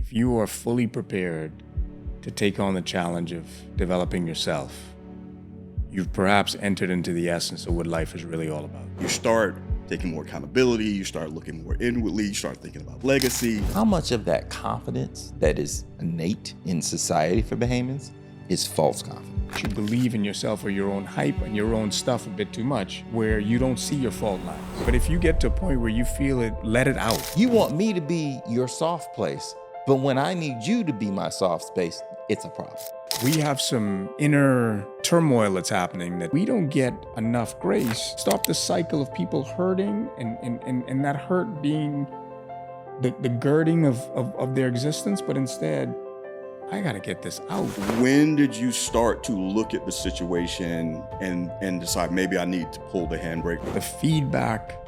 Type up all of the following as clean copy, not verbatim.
If you are fully prepared to take on the challenge of developing yourself, you've perhaps entered into the essence of what life is really all about. You start taking more accountability, you start looking more inwardly, you start thinking about legacy. How much of that confidence that is innate in society for Bahamians is false confidence? You believe in yourself or your own hype and your own stuff a bit too much, where you don't see your fault lines. But if you get to a point where you feel it, let it out. You want me to be your soft place, but when I need you to be my soft space, it's a problem. We have some inner turmoil that's happening that we don't get enough grace. Stop the cycle of people hurting and that hurt being the girding of their existence, but instead, I gotta get this out. When did you start to look at the situation and decide maybe I need to pull the handbrake? The feedback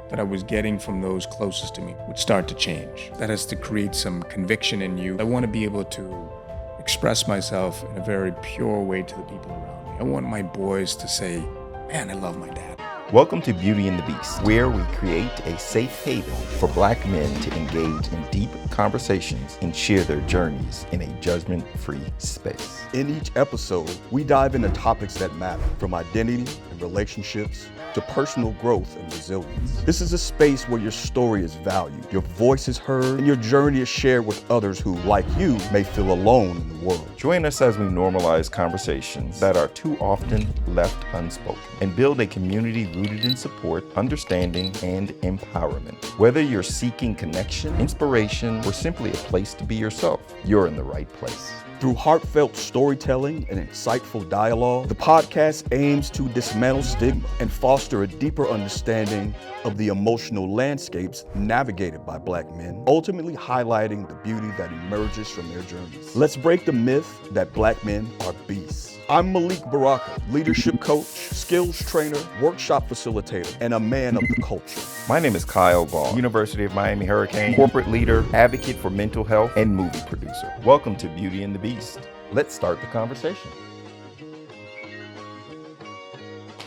that I was getting from those closest to me would start to change. That has to create some conviction in you. I want to be able to express myself in a very pure way to the people around me. I want my boys to say, man, I love my dad. Welcome to Beauty and the Beast, where we create a safe haven for Black men to engage in deep conversations and share their journeys in a judgment-free space. In each episode, we dive into topics that matter, from identity and relationships to personal growth and resilience. This is a space where your story is valued, your voice is heard, and your journey is shared with others who, like you, may feel alone in the world. Join us as we normalize conversations that are too often left unspoken and build a community rooted in support, understanding, and empowerment. Whether you're seeking connection, inspiration, or simply a place to be yourself, you're in the right place. Through heartfelt storytelling and insightful dialogue, the podcast aims to dismantle stigma and foster a deeper understanding of the emotional landscapes navigated by Black men, ultimately highlighting the beauty that emerges from their journeys. Let's break the myth that Black men are beasts. I'm Maliik Baraka, leadership coach, skills trainer, workshop facilitator, and a man of the culture. My name is Kyle Vaughn, University of Miami Hurricane, corporate leader, advocate for mental health, and movie producer. Welcome to Beauty and the Beast. Let's start the conversation.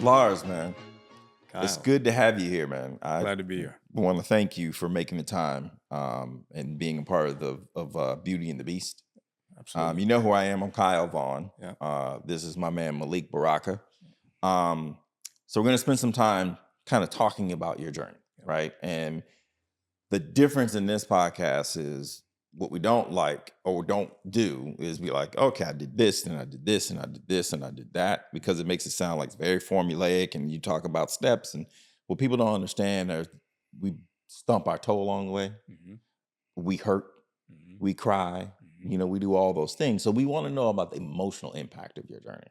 Lars, man, Kyle, it's good to have you here, man. glad to be here. I want to thank you for making the time and being a part of Beauty and the Beast. Absolutely. You know who I am. I'm Kyle Vaughn. Yeah. This is my man, Maliik Baraka. So we're going to spend some time kind of talking about your journey, right? And the difference in this podcast is what we don't like or don't do is be like, okay, I did this, and I did this, and I did this, and I did that, because it makes it sound like it's very formulaic, and you talk about steps. And what people don't understand is we stump our toe along the way. Mm-hmm. We hurt. Mm-hmm. We cry. Mm-hmm. You know, we do all those things. So we want to know about the emotional impact of your journey.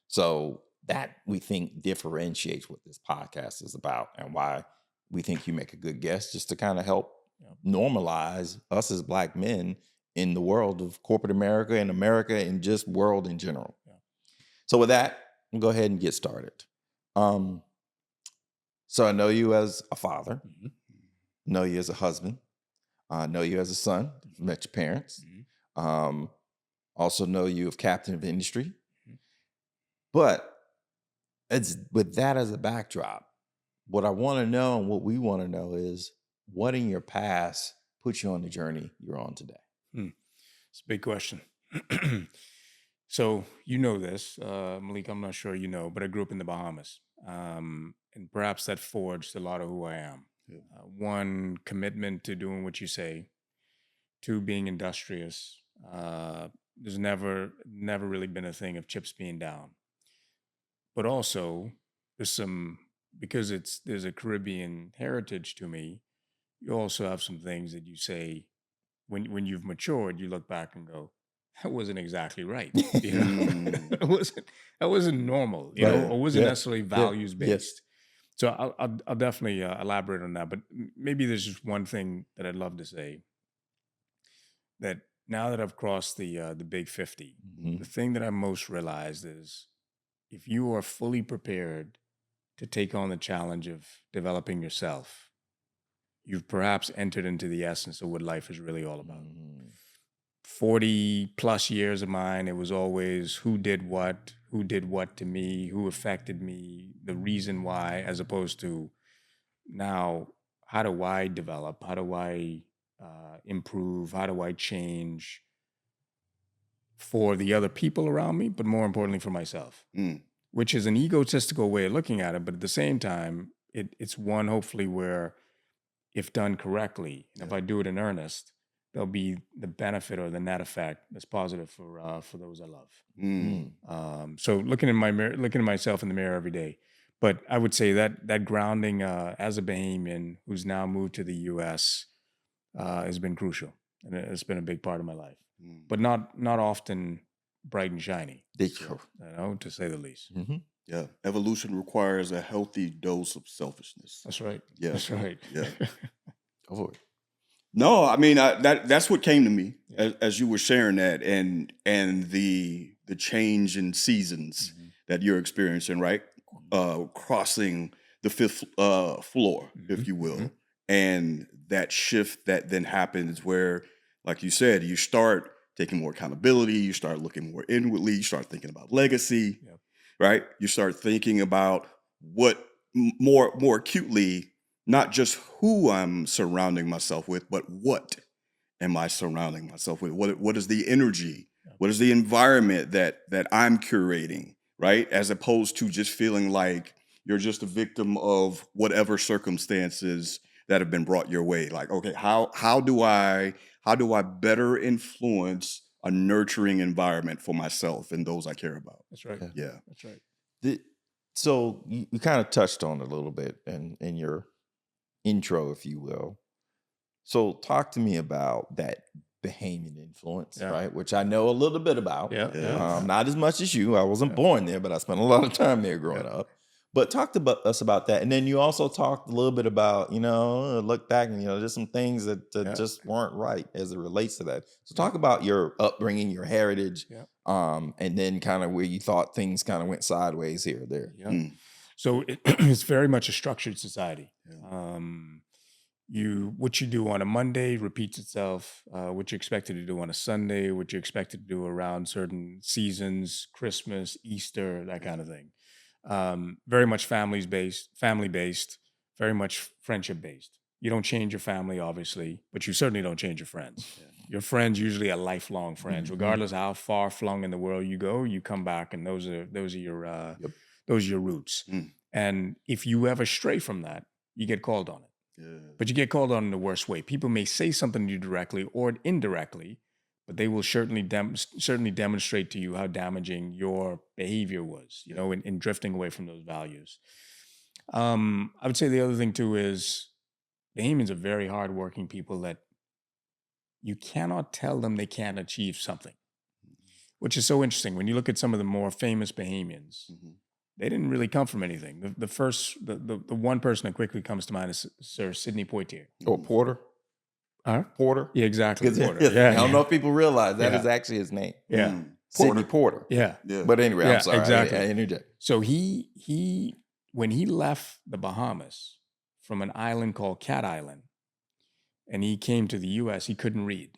So that, we think, differentiates what this podcast is about and why we think you make a good guest, just to kind of help normalize us as Black men in the world of corporate America and just world in general. Yeah. So with that, we'll go ahead and get started. So I know you as a father, Mm-hmm. know you as a husband, know you as a son, met your parents. Mm-hmm. Also know you as captain of industry. Mm-hmm. But it's with that as a backdrop, what I want to know and what we want to know is what in your past put you on the journey you're on today? It's a big question. So you know this, Maliik, I'm not sure you know, but I grew up in the Bahamas. And perhaps that forged a lot of who I am. Yeah. One, commitment to doing what you say. Two, being industrious. There's never really been a thing of chips being down. But also, because there's a Caribbean heritage to me, you also have some things that you say when you've matured, you look back and go, that wasn't exactly right. You know, that wasn't normal. You know, or wasn't necessarily values based. So I'll definitely elaborate on that. But maybe there's just one thing that I'd love to say. That now that I've crossed the big 50, Mm-hmm. the thing that I most realized is if you are fully prepared to take on the challenge of developing yourself, you've perhaps entered into the essence of what life is really all about. 40 plus years of mine, it was always who did what to me, who affected me, the reason why, as opposed to now, how do I develop? How do I improve? How do I change for the other people around me, but more importantly for myself? Which is an egotistical way of looking at it, but at the same time, it's one hopefully where, if done correctly, and if I do it in earnest, there'll be the benefit or the net effect that's positive for those I love. So looking in my mirror, looking at myself in the mirror every day. But I would say that grounding as a Bahamian who's now moved to the U.S. Has been crucial, and it's been a big part of my life. But not often bright and shiny, to say the least. Yeah, evolution requires a healthy dose of selfishness. That's right. Yeah, that's right. Yeah. No, I mean that's what came to me as you were sharing that, and the change in seasons that you're experiencing, right? Crossing the fifth floor, if you will, and that shift that then happens where, like you said, you start taking more accountability, you start looking more inwardly, you start thinking about legacy, right? You start thinking about what more acutely, not just who I'm surrounding myself with, but what am I surrounding myself with? What is the energy? What is the environment that I'm curating, right? As opposed to just feeling like you're just a victim of whatever circumstances that have been brought your way. Like, okay, how do I better influence a nurturing environment for myself and those I care about? That's right. Yeah. That's right. So you kind of touched on it a little bit in your intro, if you will. So talk to me about that Bahamian influence, right? Which I know a little bit about. Not as much as you. I wasn't born there, but I spent a lot of time there growing up. But talk to us about that. And then you also talked a little bit about, look back and, there's some things that just weren't right as it relates to that. So talk about your upbringing, your heritage, and then kind of where you thought things kind of went sideways here or there. So it's very much a structured society. What you do on a Monday repeats itself. What you expected to do on a Sunday, what you expected to do around certain seasons, Christmas, Easter, that kind of thing. Very much family based, very much friendship based. You don't change your family, obviously, but you certainly don't change your friends. Your friends usually are lifelong friends, regardless of how far flung in the world you go. You come back, and those are your roots. And if you ever stray from that, you get called on it. But you get called on in the worst way. People may say something to you directly or indirectly, but they will certainly demonstrate to you how damaging your behavior was, in drifting away from those values. I would say the other thing too is Bahamians are very hardworking people that you cannot tell them they can't achieve something, which is so interesting. When you look at some of the more famous Bahamians, they didn't really come from anything. The one person that quickly comes to mind is Sir Sidney Poitier. Or Porter. Porter? Yeah, exactly. Porter. I don't know if people realize that is actually his name. Sidney Porter. But anyway, I'm sorry. Exactly. I interject. So he when he left the Bahamas from an island called Cat Island, and he came to the U.S., he couldn't read.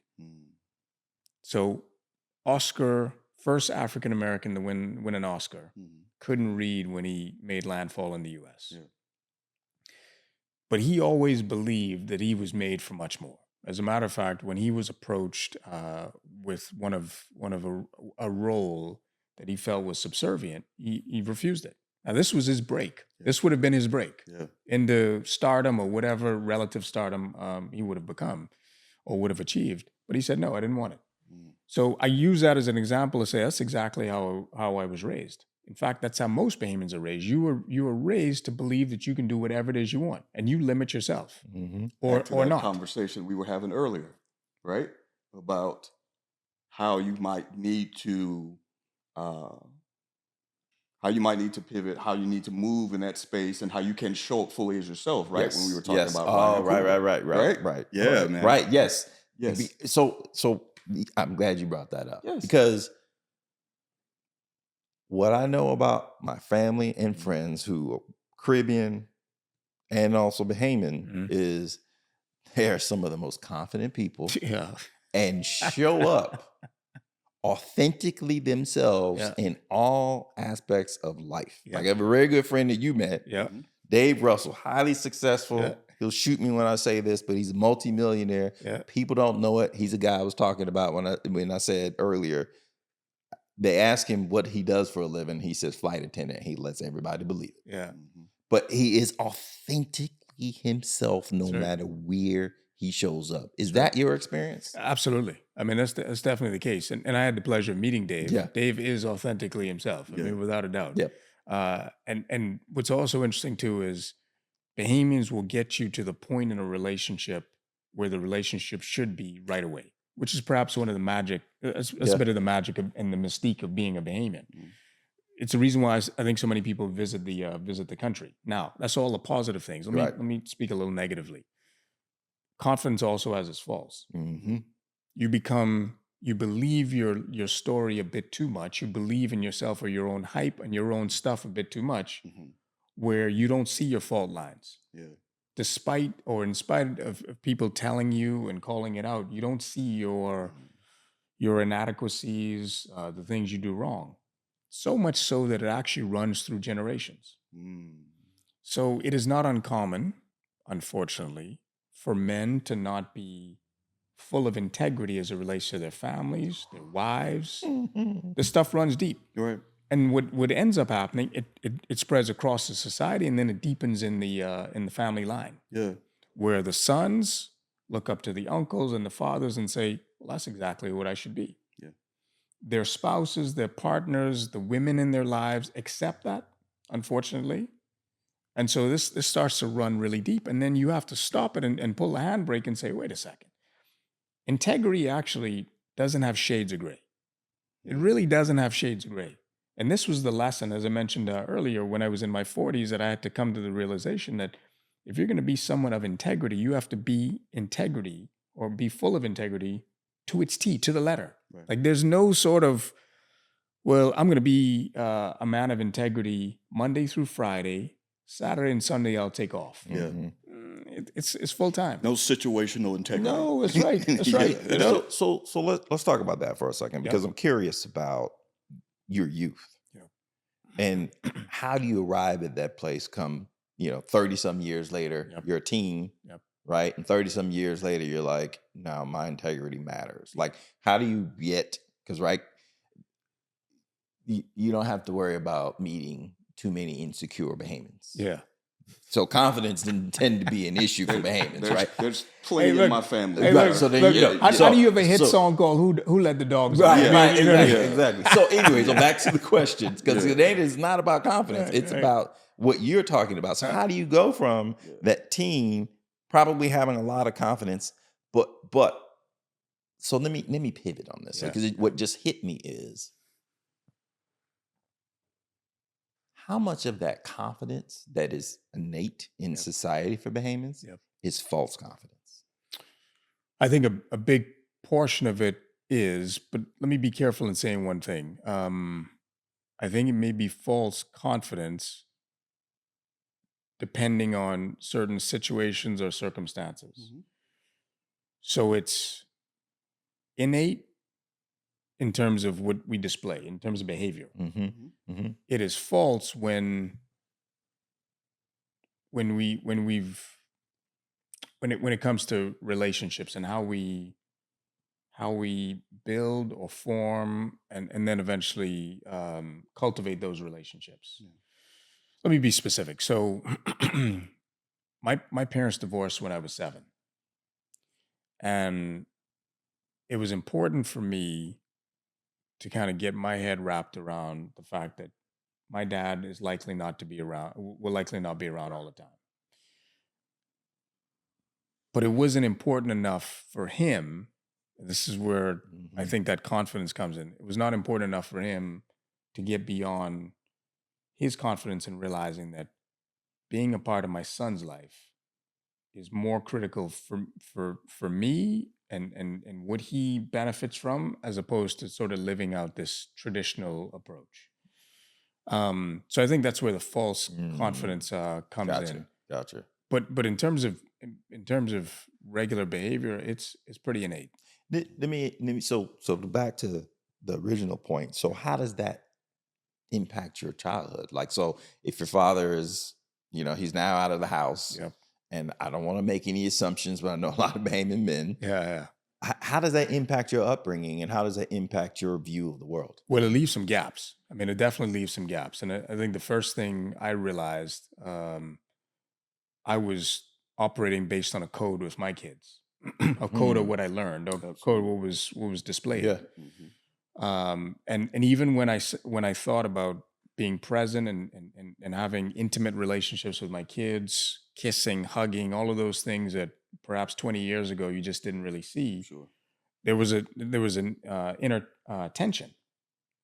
So Oscar, first African American to win an Oscar, couldn't read when he made landfall in the U.S. But he always believed that he was made for much more. As a matter of fact, when he was approached with one of a role that he felt was subservient, he refused it. Now, this was his break. This would have been his break into stardom or whatever relative stardom he would have become or would have achieved. But he said, no, I didn't want it. So I use that as an example to say that's exactly how I was raised. In fact, that's how most Bahamians are raised. You were raised to believe that you can do whatever it is you want, and you limit yourself, or not. Conversation we were having earlier, right, about how you might need to pivot, how you need to move in that space, and how you can show up fully as yourself, right? Yes. When we were talking about right. Yeah, man. Right. Yes. Yes. So I'm glad you brought that up because what I know about my family and friends who are Caribbean and also Bahamian is they're some of the most confident people and show up authentically themselves in all aspects of life. Like I have a very good friend that you met, Dave Russell, highly successful, He'll shoot me when I say this, but he's a multimillionaire. Yeah. People don't know it. He's a guy I was talking about when I said earlier. They ask him what he does for a living. He says flight attendant. He lets everybody believe it. Yeah. But he is authentically himself no That's right. matter where he shows up. Is that your experience? Absolutely. I mean, that's definitely the case. And I had the pleasure of meeting Dave. Yeah. Dave is authentically himself. I mean, without a doubt. Yep. And what's also interesting too is Bahamians will get you to the point in a relationship where the relationship should be right away, which is perhaps one of the magic, a bit of the magic and the mystique of being a Bahamian. It's the reason why I think so many people visit the country. Now, that's all the positive things. Let me speak a little negatively. Confidence also has its faults. You believe your story a bit too much. You believe in yourself or your own hype and your own stuff a bit too much, where you don't see your fault lines. Despite or in spite of people telling you and calling it out, you don't see your inadequacies, the things you do wrong. So much so that it actually runs through generations. So it is not uncommon, unfortunately, for men to not be full of integrity as it relates to their families, their wives. The stuff runs deep. Right. And what ends up happening, it spreads across the society, and then it deepens in the family line. Yeah. Where the sons look up to the uncles and the fathers and say, well, that's exactly what I should be. Yeah. Their spouses, their partners, the women in their lives accept that, unfortunately. And so this starts to run really deep. And then you have to stop it and pull the handbrake and say, wait a second. Integrity actually doesn't have shades of gray. It really doesn't have shades of gray. And this was the lesson, as I mentioned earlier, when I was in my 40s, that I had to come to the realization that if you're going to be someone of integrity, you have to be integrity or be full of integrity to its T, to the letter. Right. Like there's no sort of, well, I'm going to be a man of integrity Monday through Friday, Saturday and Sunday I'll take off. Yeah. It's full time. No situational integrity. No, that's right. That's right. You know? So let's talk about that for a second, because I'm curious about your youth. And how do you arrive at that place come, 30-some years later, you're a teen, right? And 30-some years later, you're like, no, my integrity matters. Like, how do you get, because, right, you don't have to worry about meeting too many insecure Bahamians. Yeah. So confidence didn't tend to be an issue for Bahamians, right? There's plenty in my family. Hey, Right, so there you go. How do you have a hit song called "Who Let the Dogs Out"? Right, exactly. So anyway, so back to the questions, because today is not about confidence. It's about what you're talking about. So how do you go from that teen probably having a lot of confidence, but so let me pivot on this, because what just hit me is, how much of that confidence that is innate in society for Bahamians is false confidence? I think a big portion of it is, but let me be careful in saying one thing. I think it may be false confidence depending on certain situations or circumstances. So it's innate in terms of what we display, in terms of behavior. It is false when it comes to relationships and how we build or form and then eventually cultivate those relationships. Let me be specific. So my parents divorced when I was 7. And it was important for me to kind of get my head wrapped around the fact that my dad is likely not to be around, will likely not be around all the time. But it wasn't important enough for him. This is where I think that confidence comes in. It was not important enough for him to get beyond his confidence in realizing that being a part of my son's life is more critical for me and what he benefits from, as opposed to sort of living out this traditional approach. So I think that's where the false confidence comes in. Gotcha. But in terms of regular behavior, it's pretty innate. Let me so back to the original point. So how does that impact your childhood? Like, so if your father is, he's now out of the house, and I don't want to make any assumptions, but I know a lot of Bahamian men. Yeah. How does that impact your upbringing, and how does that impact your view of the world? Well, it leaves some gaps. I mean, it definitely leaves some gaps. And I think the first thing I realized, I was operating based on a code with my kids, a code of what I learned, a code what was displayed. Yeah. And even when I thought about being present and having intimate relationships with my kids, kissing, hugging, all of those things that perhaps 20 years ago you just didn't really see. Sure. There was an inner tension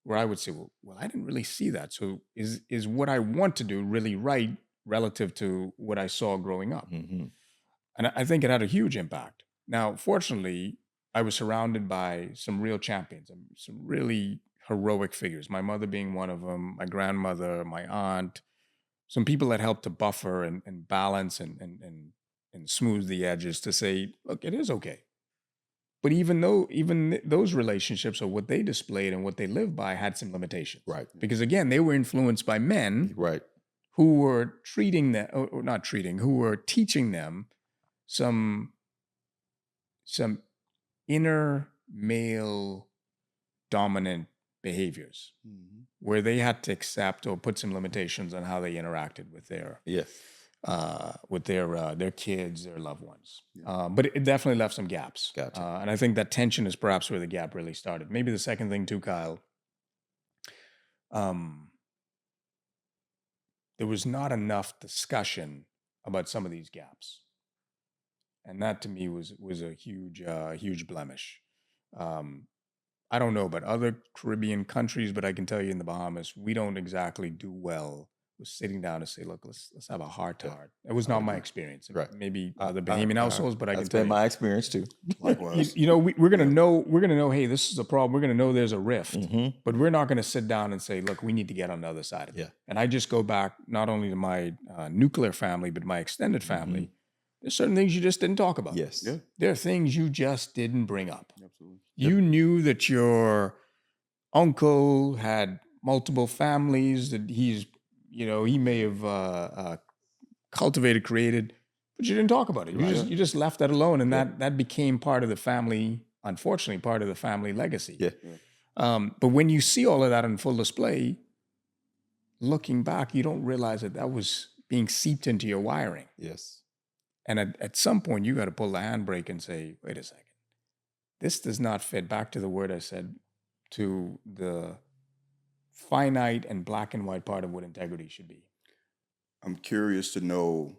where I would say, well, I didn't really see that. So is what I want to do really right relative to what I saw growing up? Mm-hmm. And I think it had a huge impact. Now, fortunately, I was surrounded by some real champions, some really heroic figures. My mother being one of them, my grandmother, my aunt, some people that helped to buffer and balance and smooth the edges to say, look, it is okay. But even those relationships or what they displayed and what they lived by had some limitations. Right. Because again, they were influenced by men Right. who were treating them, or not treating, who were teaching them some inner male dominant behaviors where they had to accept or put some limitations on how they interacted with their their kids, their loved ones. But it definitely left some gaps. Gotcha. And I think that tension is perhaps where the gap really started. Maybe the second thing too, Kyle, there was not enough discussion about some of these gaps. And that to me was a huge blemish. I don't know about other Caribbean countries, but I can tell you in the Bahamas, we don't exactly do well with sitting down and say, look, let's have a heart to heart. It was not my experience. Right. Maybe other Bahamian households, but I can tell you, my experience too. Likewise. we're gonna know, hey, this is a problem. We're gonna know there's a rift, Mm-hmm. but we're not gonna sit down and say, look, we need to get on the other side of it. Yeah. And I just go back not only to my nuclear family, but my extended family. There's certain things you just didn't talk about. Yes. Yeah. There are things you just didn't bring up. Absolutely. You knew that your uncle had multiple families, that he may have cultivated, created, but you didn't talk about it. You just left that alone, and that became part of the family, unfortunately, part of the family legacy. Yeah. But when you see all of that on full display, looking back, you don't realize that was being seeped into your wiring. Yes. And at some point, you got to pull the handbrake and say, wait a second. This does not fit, back to the word I said, to the finite and black and white part of what integrity should be. I'm curious to know,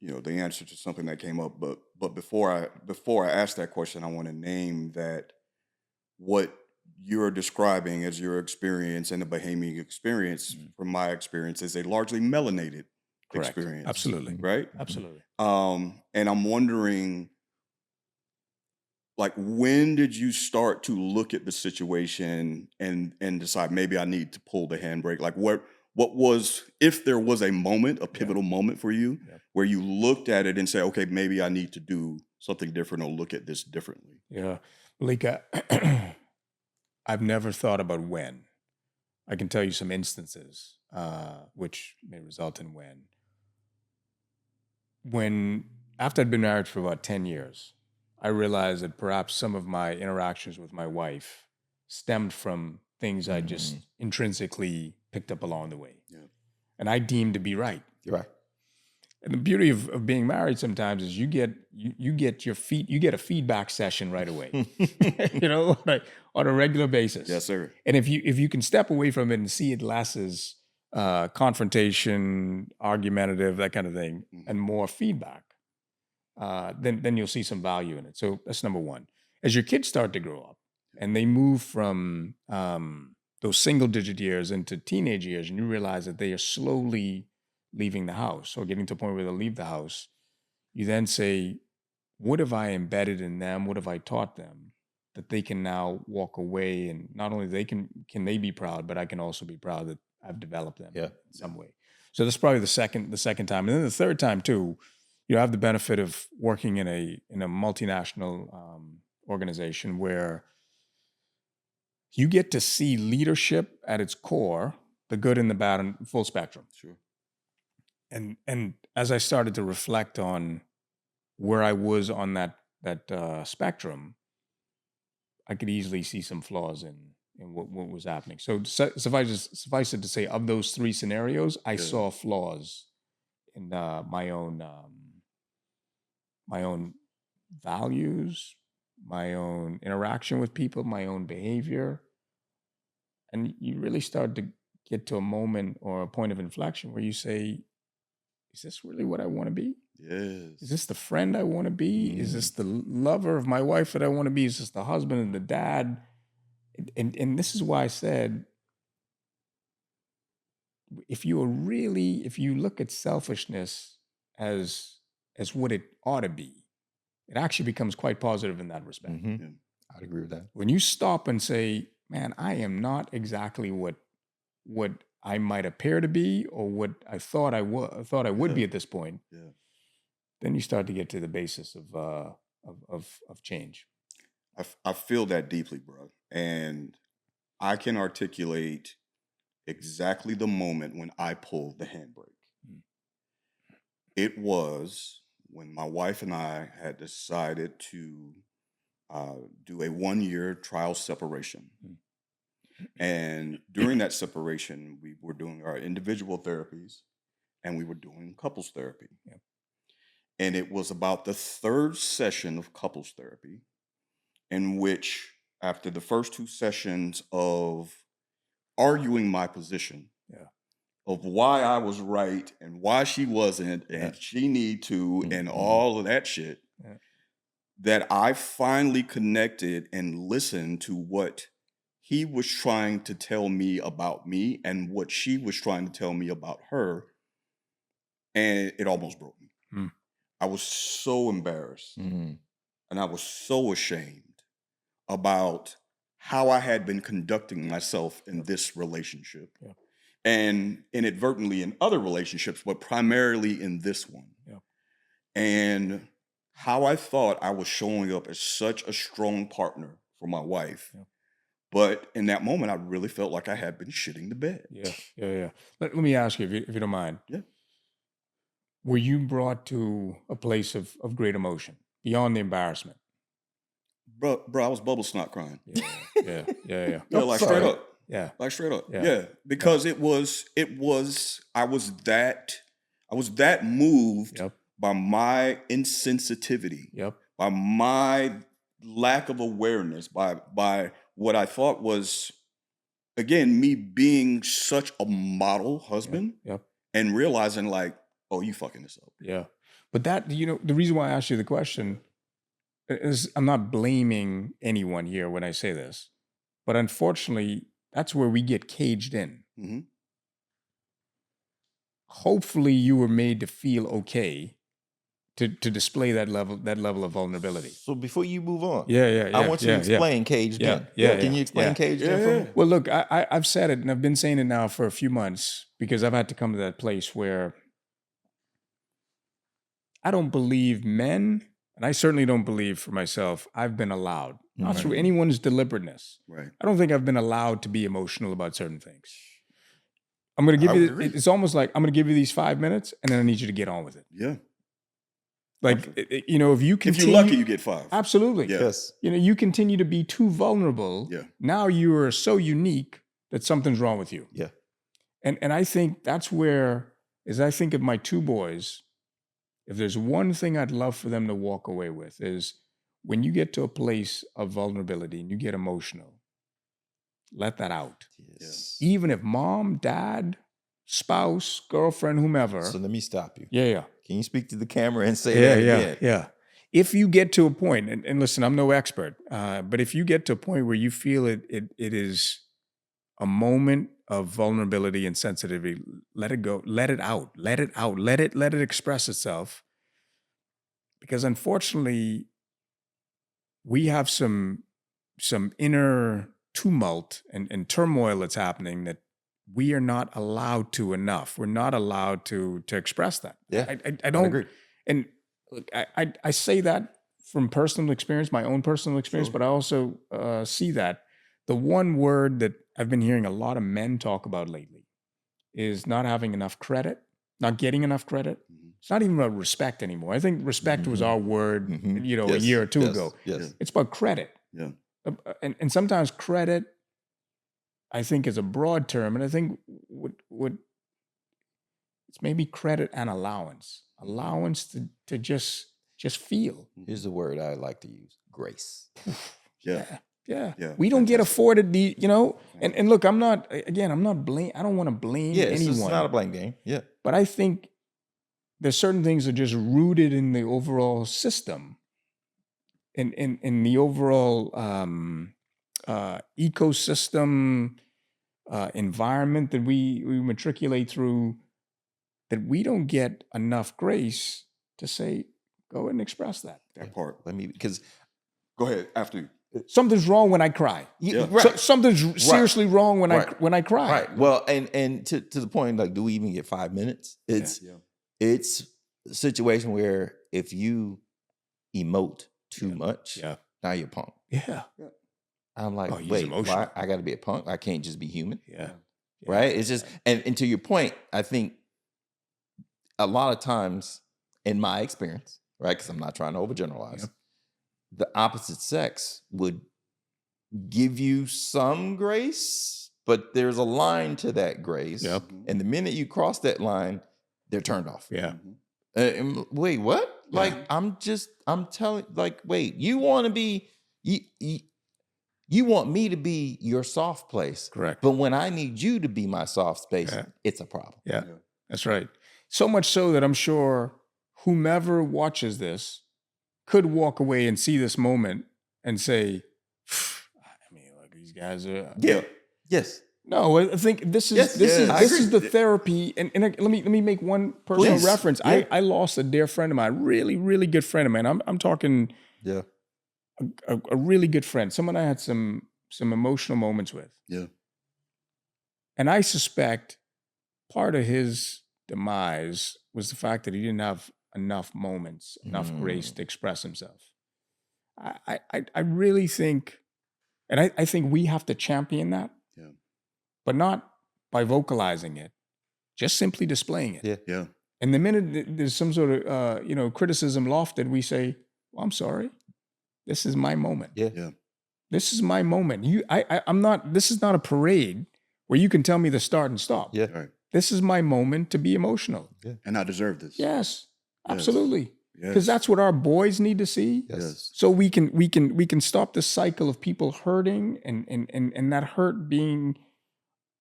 the answer to something that came up. But before I ask that question, I want to name that what you're describing as your experience and the Bahamian experience, from my experience, is a largely melanated Correct. experience. Absolutely. Right? Absolutely. And I'm wondering, like, when did you start to look at the situation and decide maybe I need to pull the handbrake? Like, what was, if there was a moment, a pivotal moment for you, where you looked at it and said, okay, maybe I need to do something different or look at this differently? Yeah. Maliik, I've never thought about when. I can tell you some instances which may result in when. After I'd been married for about 10 years, I realized that perhaps some of my interactions with my wife stemmed from things I just intrinsically picked up along the way. Yeah. And I deemed to be right. You're right. And the beauty of being married sometimes is you get a feedback session right away, like on a regular basis. Yes, sir. And if you can step away from it and see it less as confrontation, argumentative, that kind of thing, and more feedback, then you'll see some value in it. So that's number one. As your kids start to grow up and they move from those single-digit years into teenage years, and you realize that they are slowly leaving the house or getting to a point where they'll leave the house, you then say, what have I embedded in them? What have I taught them that they can now walk away, and not only can they be proud, but I can also be proud that I've developed them in some way. So that's probably the second time. And then the third time too, I have the benefit of working in a multinational organization where you get to see leadership at its core, the good and the bad and full spectrum. Sure. And as I started to reflect on where I was on that spectrum, I could easily see some flaws in what was happening. So suffice it to say, of those three scenarios, I saw flaws in my own values, my own interaction with people, my own behavior, and you really start to get to a moment or a point of inflection where you say, "Is this really what I want to be? Yes. Is this the friend I want to be? Is this the lover of my wife that I want to be? Is this the husband and the dad?" And this is why I said, if you look at selfishness as what it ought to be, it actually becomes quite positive in that respect. Mm-hmm. Yeah. I'd agree with that. When you stop and say, "Man, I am not exactly what I might appear to be, or what I thought I would be at this point," then you start to get to the basis of change. I feel that deeply, bro. And I can articulate exactly the moment when I pulled the handbrake. It was when my wife and I had decided to do a 1-year trial separation. And during that separation, we were doing our individual therapies and we were doing couples therapy. And it was about the third session of couples therapy in which, after the first 2 sessions of arguing my position of why I was right and why she wasn't, and she need to, and all of that shit, that I finally connected and listened to what he was trying to tell me about me and what she was trying to tell me about her, and it almost broke me. I was so embarrassed and I was so ashamed about how I had been conducting myself in this relationship and inadvertently in other relationships, but primarily in this one. And how I thought I was showing up as such a strong partner for my wife. But in that moment, I really felt like I had been shitting the bed. Let me ask you, if you don't mind. Were you brought to a place of great emotion beyond the embarrassment? Bro, I was bubble snot crying. Yeah, like straight up. Like straight up. Because it was I was that moved by my insensitivity, by my lack of awareness, by what I thought was, again, me being such a model husband and realizing like, oh, you fucking this up. But that, the reason why I asked you the question is, I'm not blaming anyone here when I say this, but unfortunately, that's where we get caged in. Hopefully you were made to feel okay to display that level of vulnerability. So before you move on, I want you to explain caged in. Can you explain caged in for me? Well, look, I've said it, and I've been saying it now for a few months, because I've had to come to that place where I don't believe men, and I certainly don't believe for myself, I've been allowed, not through anyone's deliberateness. I don't think I've been allowed to be emotional about certain things. I'm going to give you, it's almost like I'm going to give you these 5 minutes, and then I need you to get on with it. Like, if you continue, if you're lucky, you get 5. Absolutely. Yes. You continue to be too vulnerable. Now you are so unique that something's wrong with you. And I think that's where, as I think of my 2 boys, if there's one thing I'd love for them to walk away with, is when you get to a place of vulnerability and you get emotional, let that out. Even if mom, dad, spouse, girlfriend, whomever. So let me stop you. Can you speak to the camera and say that again? If you get to a point, and listen, I'm no expert, but if you get to a point where you feel it is a moment of vulnerability and sensitivity, let it go, let it out, let it express itself. Because unfortunately, we have some inner tumult and turmoil that's happening that we are not allowed to enough. We're not allowed to express that. I don't agree. And look, I say that from personal experience, my own personal experience, but I also see that the one word that I've been hearing a lot of men talk about lately is not having enough credit, not getting enough credit. It's not even about respect anymore. I think respect was our word, a year or two ago. Yes. It's about credit. Yeah. And sometimes credit, I think, is a broad term, and I think would it's maybe credit and allowance to just feel. Here's the word I like to use: grace. Yeah. Yeah. Yeah, We don't get fantastic. afforded the, and look, I'm not blame. I don't want to blame anyone. It's not a blame game. Yeah. But I think there's certain things that are just rooted in the overall system, in the overall ecosystem, environment that we matriculate through, that we don't get enough grace to say, go ahead and express that. That part. Because Go ahead after you. Something's wrong when I cry. Yeah. right. Something's seriously wrong when Right. I cry. Right. Well, and to the point, like, do we even get 5 minutes? It's a situation where if you emote too much, now you're punk. Yeah. I'm like, he's wait, emotional. why I got to be a punk? I can't just be human, Yeah. right? It's just, and to your point, I think a lot of times, in my experience, right, because I'm not trying to overgeneralize, the opposite sex would give you some grace, but there's a line to that grace. Yep. And the minute you cross that line, they're turned off. Yeah. And wait, what? Yeah. Like, I'm telling, like, wait, you want to be, you want me to be your soft place. Correct. But when I need you to be my soft space, it's a problem. Yeah. That's right. So much so that I'm sure whomever watches this could walk away and see this moment and say, I mean, like, these guys are. Yeah. Yes. No, I think this is Yes, this yeah, I is agree. the therapy. And let me make one personal Please. reference. Yeah. I lost a dear friend of mine, really, really good friend of mine. I'm talking Yeah. a really good friend, someone I had some emotional moments with. Yeah. And I suspect part of his demise was the fact that he didn't have enough moments, enough grace to express himself. I really think, and I think we have to champion that, but not by vocalizing it, just simply displaying it. Yeah. Yeah. And the minute there's some sort of criticism lofted, we say, well, I'm sorry. This is my moment. Yeah. Yeah. This is my moment. I'm not, this is not a parade where you can tell me to start and stop. Yeah. Right. This is my moment to be emotional. And I deserve this. Yes, absolutely. Because Yes. that's what our boys need to see. Yes. So we can stop the cycle of people hurting and that hurt being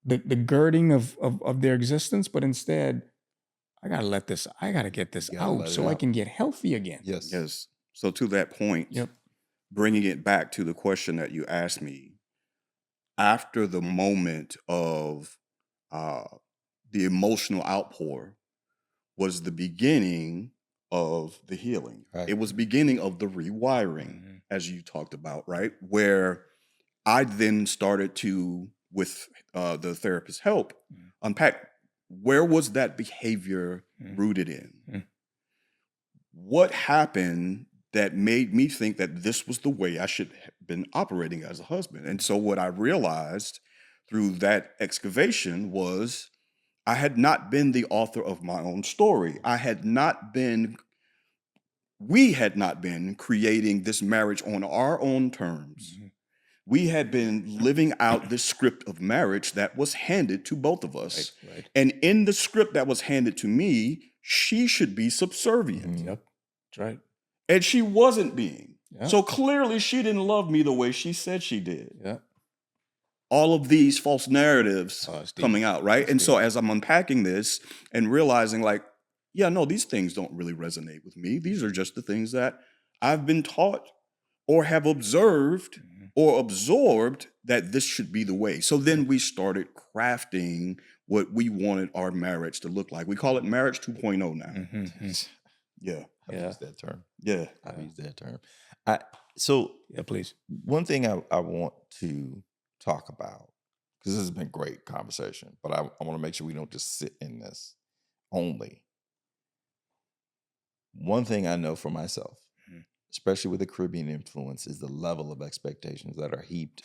the girding of their existence, but instead, I gotta get this out so I can get healthy again. Yes. Yes. So to that point, bringing it back to the question that you asked me, after the moment of the emotional outpour was the beginning of the healing. Right. It was beginning of the rewiring, as you talked about, right? Where I then started to, with the therapist's help, unpack where was that behavior rooted in? What happened that made me think that this was the way I should have been operating as a husband? And so what I realized through that excavation was I had not been the author of my own story. We had not been creating this marriage on our own terms. We had been living out this script of marriage that was handed to both of us. Right. And in the script that was handed to me, she should be subservient. Yep. That's right. And she wasn't being. Yeah. So clearly she didn't love me the way she said she did. Yeah. All of these false narratives it's deep. coming out, right? It's And deep. so as I'm unpacking this and realizing, like, yeah, no, these things don't really resonate with me. These are just the things that I've been taught or have observed or absorbed that this should be the way. So then we started crafting what we wanted our marriage to look like. We call it marriage 2.0 now. Yeah. I've used that term. Yeah. I've used that term. So Yeah, please. one thing I want to talk about, because this has been great conversation, but I want to make sure we don't just sit in this only. One thing I know for myself, especially with the Caribbean influence, is the level of expectations that are heaped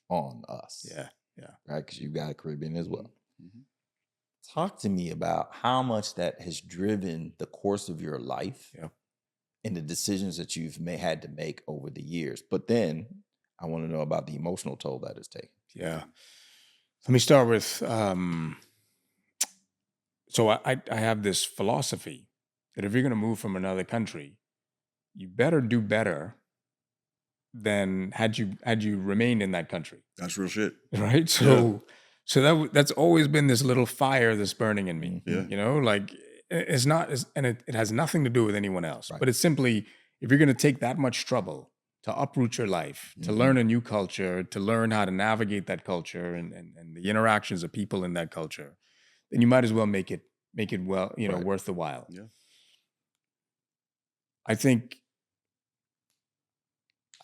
on us. Yeah. Yeah. Right? Because you got a Caribbean as well. Talk to me about how much that has driven the course of your life Yeah. and the decisions that you've had to make over the years. But then I want to know about the emotional toll that it's taken. Yeah. Let me start with, so I have this philosophy that if you're going to move from another country, you better do better than had you remained in that country. That's real shit. Right. So that's always been this little fire that's burning in me. Yeah. You know, like it's not, and it has nothing to do with anyone else, Right. but it's simply, if you're going to take that much trouble to uproot your life, to learn a new culture, to learn how to navigate that culture and the interactions of people in that culture, then you might as well make it well, Right. worth the while. Yeah. I think,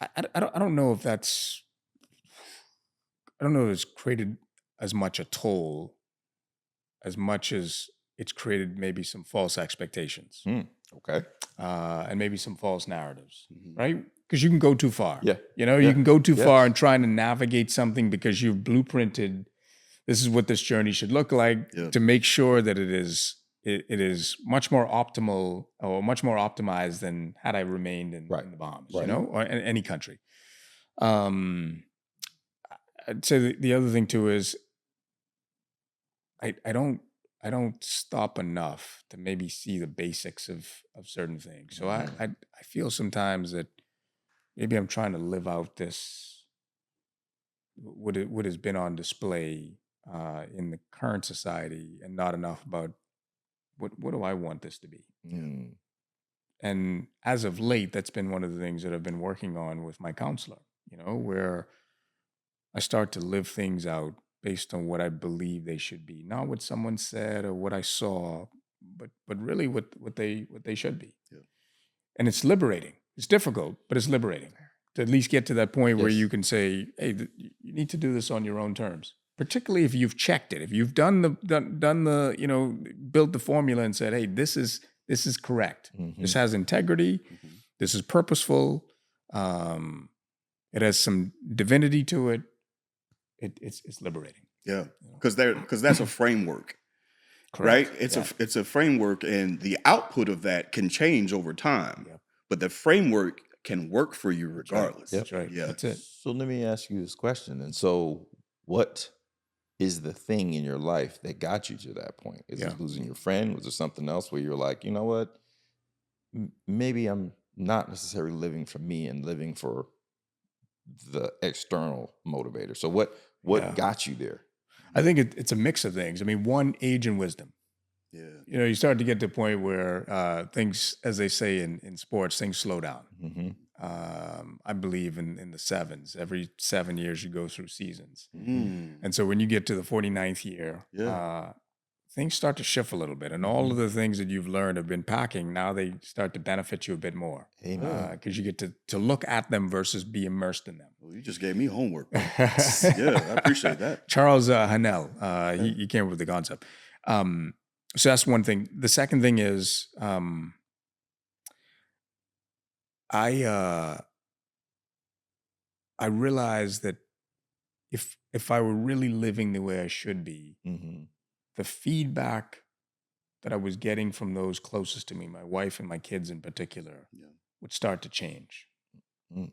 I don't know if that's, I don't know if it's created as much a toll as much as it's created maybe some false expectations Okay. and maybe some false narratives, Mhm. right? Because you can go too far. Yeah. You know, Yeah. you can go too Yes. far in trying to navigate something because you've blueprinted, this is what this journey should look like, Yeah. to make sure that it is much more optimal or much more optimized than had I remained in Right. the Bahamas, Right. or in any country. I'd say the other thing too is I don't stop enough to maybe see the basics of certain things. So I feel sometimes that maybe I'm trying to live out this what has been on display in the current society, and not enough about what do I want this to be. Mm. And as of late, that's been one of the things that I've been working on with my counselor. Where I start to live things out based on what I believe they should be, not what someone said or what I saw, but really what they should be. Yeah. And it's liberating. It's difficult, but it's liberating to at least get to that point where Yes. you can say, "Hey, you need to do this on your own terms." Particularly if you've checked it, if you've done the built the formula and said, "Hey, this is correct. Mhm. This has integrity. Mhm. This is purposeful. It has some divinity to it. It's liberating." Yeah. Because that's a framework. Correct. Right? It's Yeah. it's a framework, and the output of that can change over time. Yep. But the framework can work for you That's right. regardless. That's right. Yeah. That's it. So let me ask you this question. And so, what is the thing in your life that got you to that point? Is Yeah. it losing your friend? Was there something else where you're like, you know what? Maybe I'm not necessarily living for me and living for the external motivator. So what Yeah. got you there? I think it's a mix of things. I mean, one, age and wisdom. Yeah. You start to get to a point where things, as they say in sports, things slow down. Mm-hmm. I believe in the sevens. Every 7 years you go through seasons. Mm. And so when you get to the 49th year, Yeah. things start to shift a little bit. And all of the things that you've learned have been packing. Now they start to benefit you a bit more. Amen. Because you get to look at them versus be immersed in them. Well, you just gave me homework. Yeah, I appreciate that. Charles Hanel, he came up with the concept. So that's one thing. The second thing is I realized that if I were really living the way I should be, Mm-hmm. the feedback that I was getting from those closest to me, my wife and my kids in particular, Yeah. would start to change. Mm.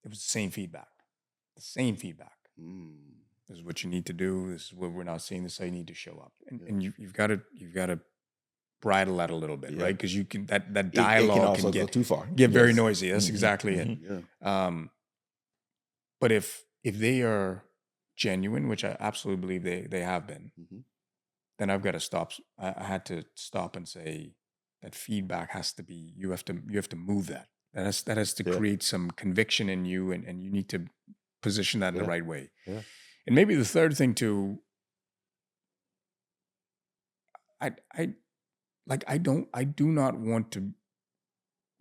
It was the same feedback. The same feedback. Mm. This is what you need to do. This is what we're not seeing. This is how you need to show up. And, Yeah. and you've got to bridle that a little bit, Yeah. right? Because you can that It can dialogue also can go get too far. very Yes. noisy. That's Mhm. exactly Mhm. Yeah. it. But if they are genuine, which I absolutely believe they have been, Mhm. then I've got to stop. I had to stop and say that feedback has to be. You have to move that. That has to Yeah. create some conviction in you, and you need to position that in the Yeah. right way. Yeah. And maybe the third thing too, I do not want to,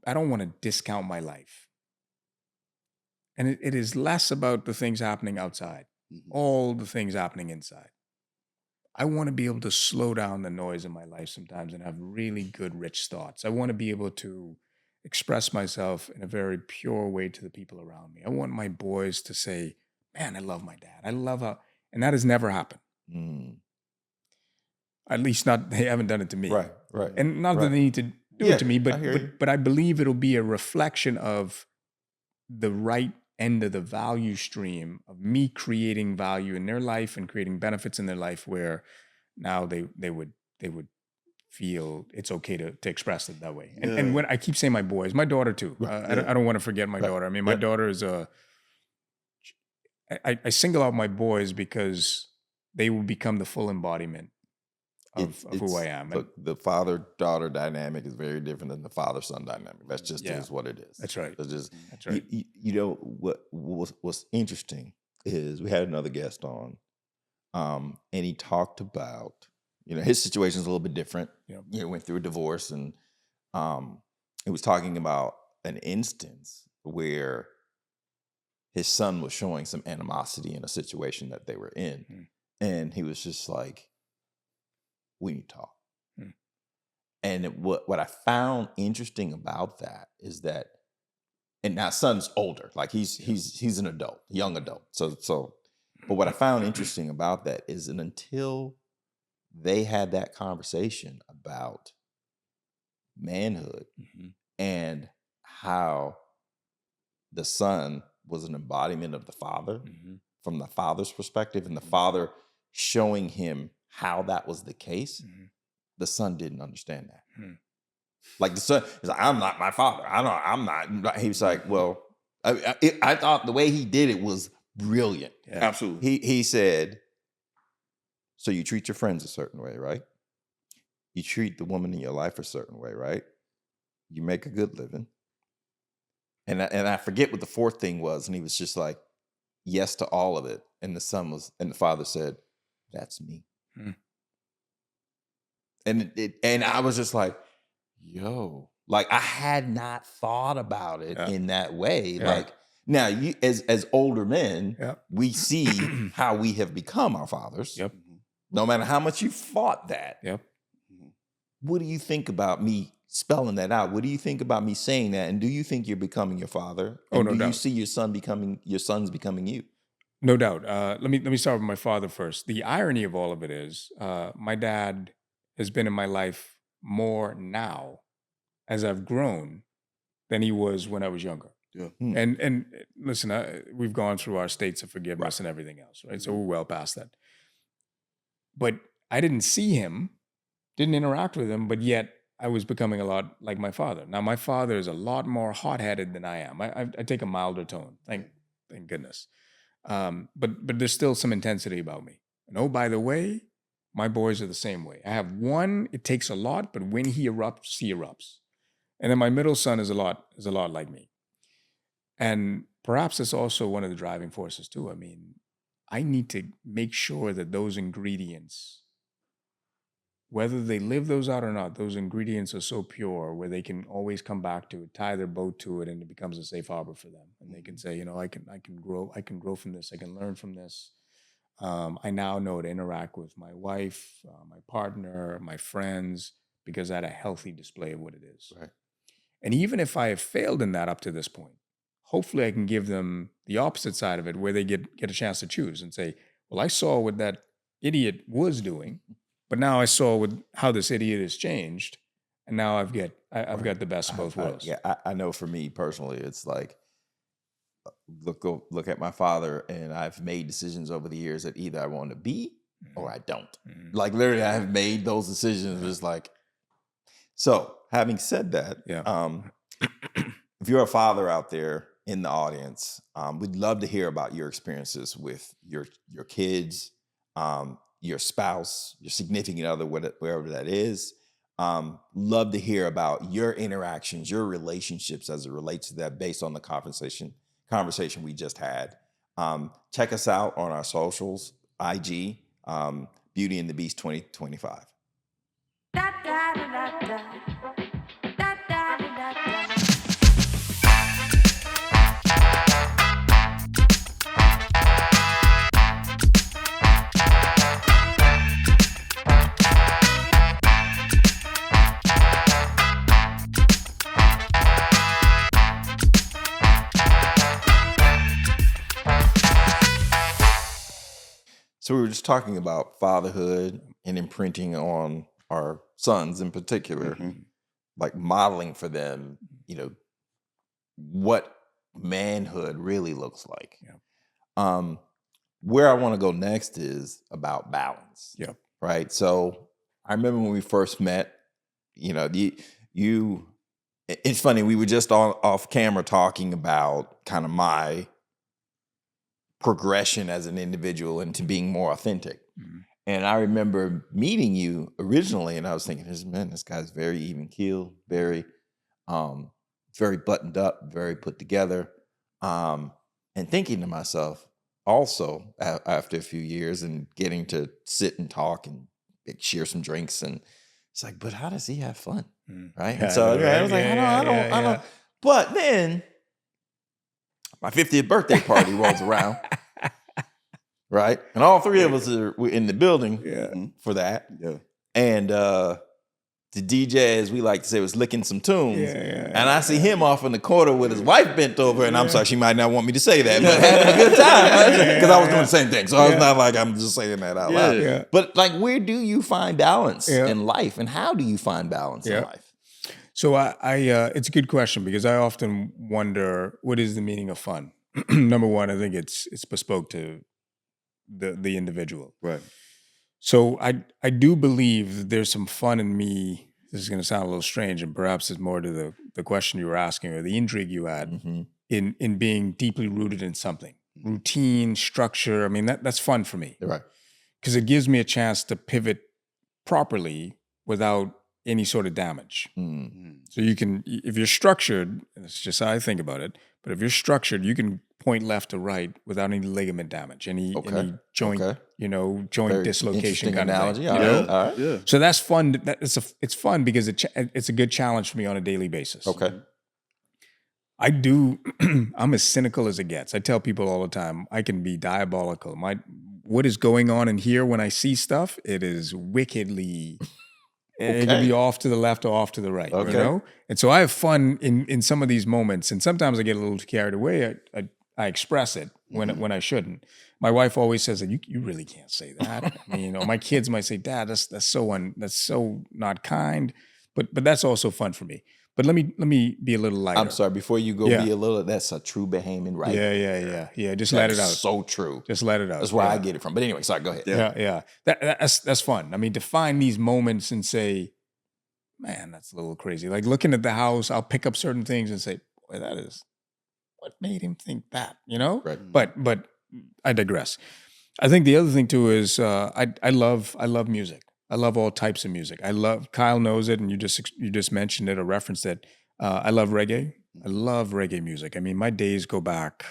I don't want to discount my life. And it is less about the things happening outside, Mhm. all the things happening inside. I want to be able to slow down the noise in my life sometimes and have really good, rich thoughts. I want to be able to express myself in a very pure way to the people around me. I want my boys to say, "Man, I love my dad. I love how," and that has never happened. Mm. At least not, they haven't done it to me. Right. And not that they need to do it to me, but I believe it'll be a reflection of the right end of the value stream of me creating value in their life and creating benefits in their life, where now they would feel it's okay to express it that way. And when I keep saying my boys, my daughter too. I don't want to forget my daughter. I mean, my daughter is I single out my boys because they will become the full embodiment of who I am. Look, the father-daughter dynamic is very different than the father-son dynamic. That's just is what it is. That's right. That's right. You know, what's interesting is we had another guest on, and he talked about, you know, his situation is a little bit different. Yeah. You know, went through a divorce, and he was talking about an instance where his son was showing some animosity in a situation that they were in. And he was just like, we need to talk. And what I found interesting about that is that, and now son's older, like he's an adult, young adult. So, but what I found interesting about that is that until they had that conversation about manhood and how the son was an embodiment of the father from the father's perspective, and the father showing him how that was the case, the son didn't understand that. Like the son is like, I'm not my father. I'm not. He was like, well, I thought the way he did it was brilliant. Yeah. Absolutely. He said, so you treat your friends a certain way, right? You treat the woman in your life a certain way, right? You make a good living. And I forget what the fourth thing was, and he was just like, yes to all of it. And the father said, that's me. And I was just like, yo, like I had not thought about it in that way. Like now, you as older men, we see how we have become our fathers. No matter how much you fought that. What do you think about me spelling that out? What do you think about me saying that? And do you think you're becoming your father? And do you see your sons becoming you? No doubt. Let me start with my father first. The irony of all of it is, my dad has been in my life more now as I've grown than he was when I was younger. And listen, we've gone through our states of forgiveness and everything else, right? So we're well past that. But I didn't see him, didn't interact with him, but yet I was becoming a lot like my father. Now, my father is a lot more hot-headed than I am. I take a milder tone, thank goodness. But there's still some intensity about me. And oh, by the way, my boys are the same way. I have one, it takes a lot, but when he erupts, he erupts. And then my middle son is a lot like me. And perhaps it's also one of the driving forces too. I mean, I need to make sure that those ingredients, whether they live those out or not, those ingredients are so pure where they can always come back to it, tie their boat to it, and it becomes a safe harbor for them. And they can say, you know, I can grow from this. I can learn from this. I now know to interact with my wife, my partner, my friends, because I had a healthy display of what it is. Right. And even if I have failed in that up to this point, hopefully I can give them the opposite side of it, where they get a chance to choose and say, well, I saw what that idiot was doing, but now I saw how this idiot has changed, and now I've got the best of both worlds. I know for me personally, it's like, look at my father, and I've made decisions over the years that either I want to be or I don't. Like literally, I have made those decisions. It's like, so having said that, if you're a father out there in the audience, we'd love to hear about your experiences with your kids, your spouse, your significant other, wherever that is. Love to hear about your interactions, your relationships as it relates to that, based on the conversation we just had. Check us out on our socials, IG, Beauty and the Beast 2025. So we were just talking about fatherhood and imprinting on our sons in particular, like modeling for them, what manhood really looks like. Yeah. Where I want to go next is about balance. Yeah. Right. So I remember when we first met, it's funny, we were just off camera talking about kind of my progression as an individual into being more authentic. Mm-hmm. And I remember meeting you originally, and I was thinking, this guy's very even keeled, very buttoned up, very put together. And thinking to myself, also after a few years and getting to sit and talk and share some drinks, and it's like, but how does he have fun? Right. And so I was like, I don't. But then my 50th birthday party rolls around. Right. And all three of us were in the building for that. Yeah. And the DJ, as we like to say, was licking some tunes. And I see him off in the corner with his wife bent over, and I'm sorry, she might not want me to say that, but having a good time, because I was doing the same thing. So I was not like, I'm just saying that out loud. Yeah. But like, where do you find balance in life, and how do you find balance in life? So I it's a good question, because I often wonder, what is the meaning of fun? Number one, I think it's bespoke to the individual. Right. So I do believe that there's some fun in me. This is going to sound a little strange, and perhaps it's more to the question you were asking, or the intrigue you had in being deeply rooted in something. Routine, structure. I mean, that's fun for me. Right. Because it gives me a chance to pivot properly without any sort of damage. So you can, if you're structured, and it's just how I think about it, but if you're structured, you can point left to right without any ligament damage, any joint, joint Very dislocation kind analogy. of thing. All right. Yeah. So that's fun. It's fun because it's a good challenge for me on a daily basis. Okay. I do. I'm as cynical as it gets. I tell people all the time, I can be diabolical. What is going on in here when I see stuff, it is wickedly. It can be off to the left or off to the right, And so I have fun in some of these moments, and sometimes I get a little carried away. I express it when I shouldn't. My wife always says that you really can't say that. I mean, my kids might say, "Dad, that's so not kind," but that's also fun for me. But let me be a little lighter. I'm sorry, before you go be a little, that's a true Bahamian, right? Yeah. Just let it out. So true. Just let it out. That's where I get it from. But anyway, sorry, go ahead. Yeah. That's fun. I mean, to find these moments and say, man, that's a little crazy. Like looking at the house, I'll pick up certain things and say, boy, that is what made him think that, Right. But I digress. I think the other thing too is I love music. I love all types of music. Kyle knows it, and you just mentioned it or referenced it. I love reggae. I love reggae music. I mean, my days go back,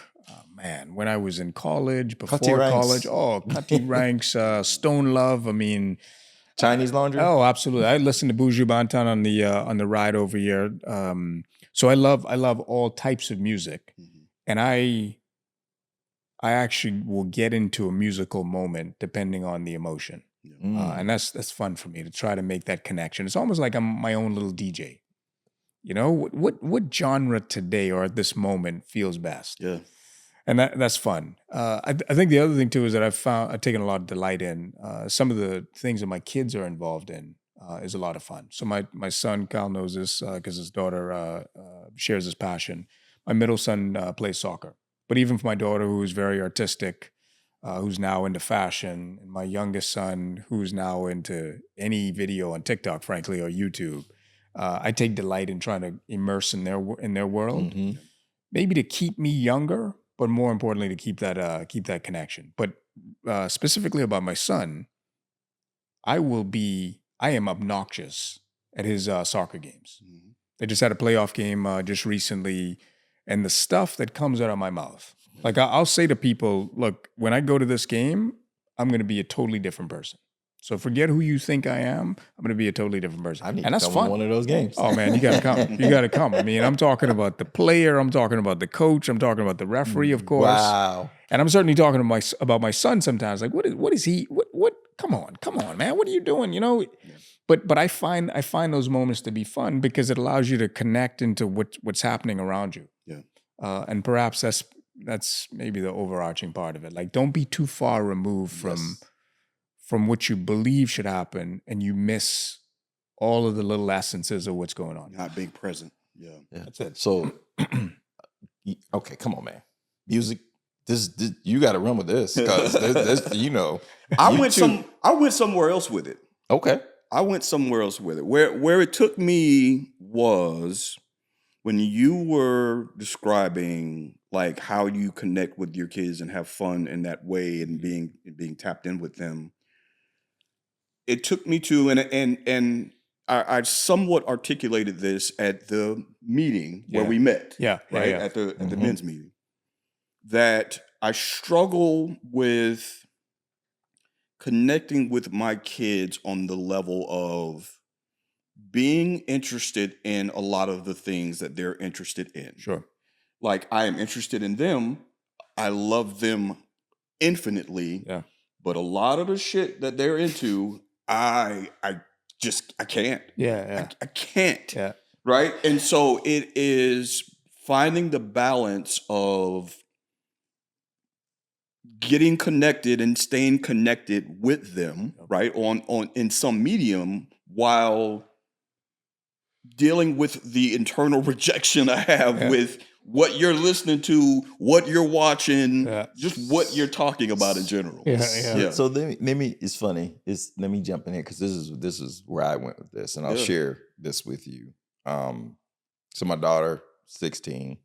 when I was in college, before college. Oh, Cutty Ranks, Stone Love. I mean, Chinese Laundry. Oh, absolutely. I listened to Buju Banton on the ride over here. So I love all types of music, and I actually will get into a musical moment depending on the emotion. And that's fun for me to try to make that connection. It's almost like I'm my own little DJ. What genre today or at this moment feels best? Yeah. And that's fun. I think the other thing too is that I've taken a lot of delight in some of the things that my kids are involved in is a lot of fun. So my son Kyle knows this because his daughter shares his passion. My middle son plays soccer, but even for my daughter, who is very artistic, who's now into fashion, and my youngest son, who's now into any video on TikTok, frankly, or YouTube, I take delight in trying to immerse in their world, maybe to keep me younger, but more importantly, to keep that connection. But specifically about my son, I am obnoxious at his soccer games. They just had a playoff game just recently, and the stuff that comes out of my mouth. Like I'll say to people, look, when I go to this game, I'm going to be a totally different person. So forget who you think I am. I'm going to be a totally different person. And that's fun. One of those games. Oh man, you got to come. You got to come. I mean, I'm talking about the player. I'm talking about the coach. I'm talking about the referee, of course. Wow. And I'm certainly talking about my son sometimes. Like, what is he? What? Come on, man. What are you doing? But I find those moments to be fun because it allows you to connect into what's happening around you. Yeah. And perhaps that's maybe the overarching part of it. Like, don't be too far removed from what you believe should happen, and you miss all of the little essences of what's going on. Not being present. Yeah. That's it. So, okay, come on, man. Music. This you got to run with this because this, you know. I went somewhere else with it. Okay. I went somewhere else with it. Where it took me was when you were describing like how you connect with your kids and have fun in that way and being tapped in with them. It took me to and I somewhat articulated this at the meeting where we met. Yeah. Right. Yeah. At the men's meeting. That I struggle with connecting with my kids on the level of being interested in a lot of the things that they're interested in. Sure. Like I am interested in them. I love them infinitely. Yeah. But a lot of the shit that they're into, I can't. Yeah. I can't. Yeah. Right. And so it is finding the balance of getting connected and staying connected with them, right, on in some medium, while dealing with the internal rejection I have with what you're listening to, what you're watching, just what you're talking about in general. Yeah. So let me. It's funny. Let me jump in here because this is where I went with this, and I'll share this with you. So my daughter, 16.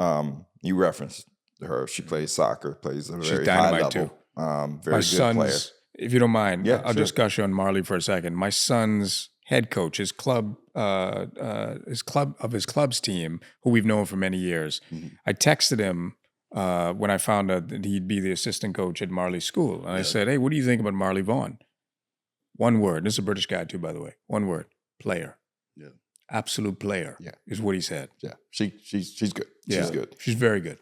You referenced her. She plays soccer, plays a very high level. Too. Very good player. If you don't mind, I'll just gush on Marley for a second. My son's head coach, his club's team, who we've known for many years. Mm-hmm. I texted him when I found out that he'd be the assistant coach at Marley's school, and I said, "Hey, what do you think about Marley Vaughn?" One word. This is a British guy too, by the way. One word: player. Yeah, absolute player. Yeah, is what he said. Yeah, she's good. She's good. She's very good.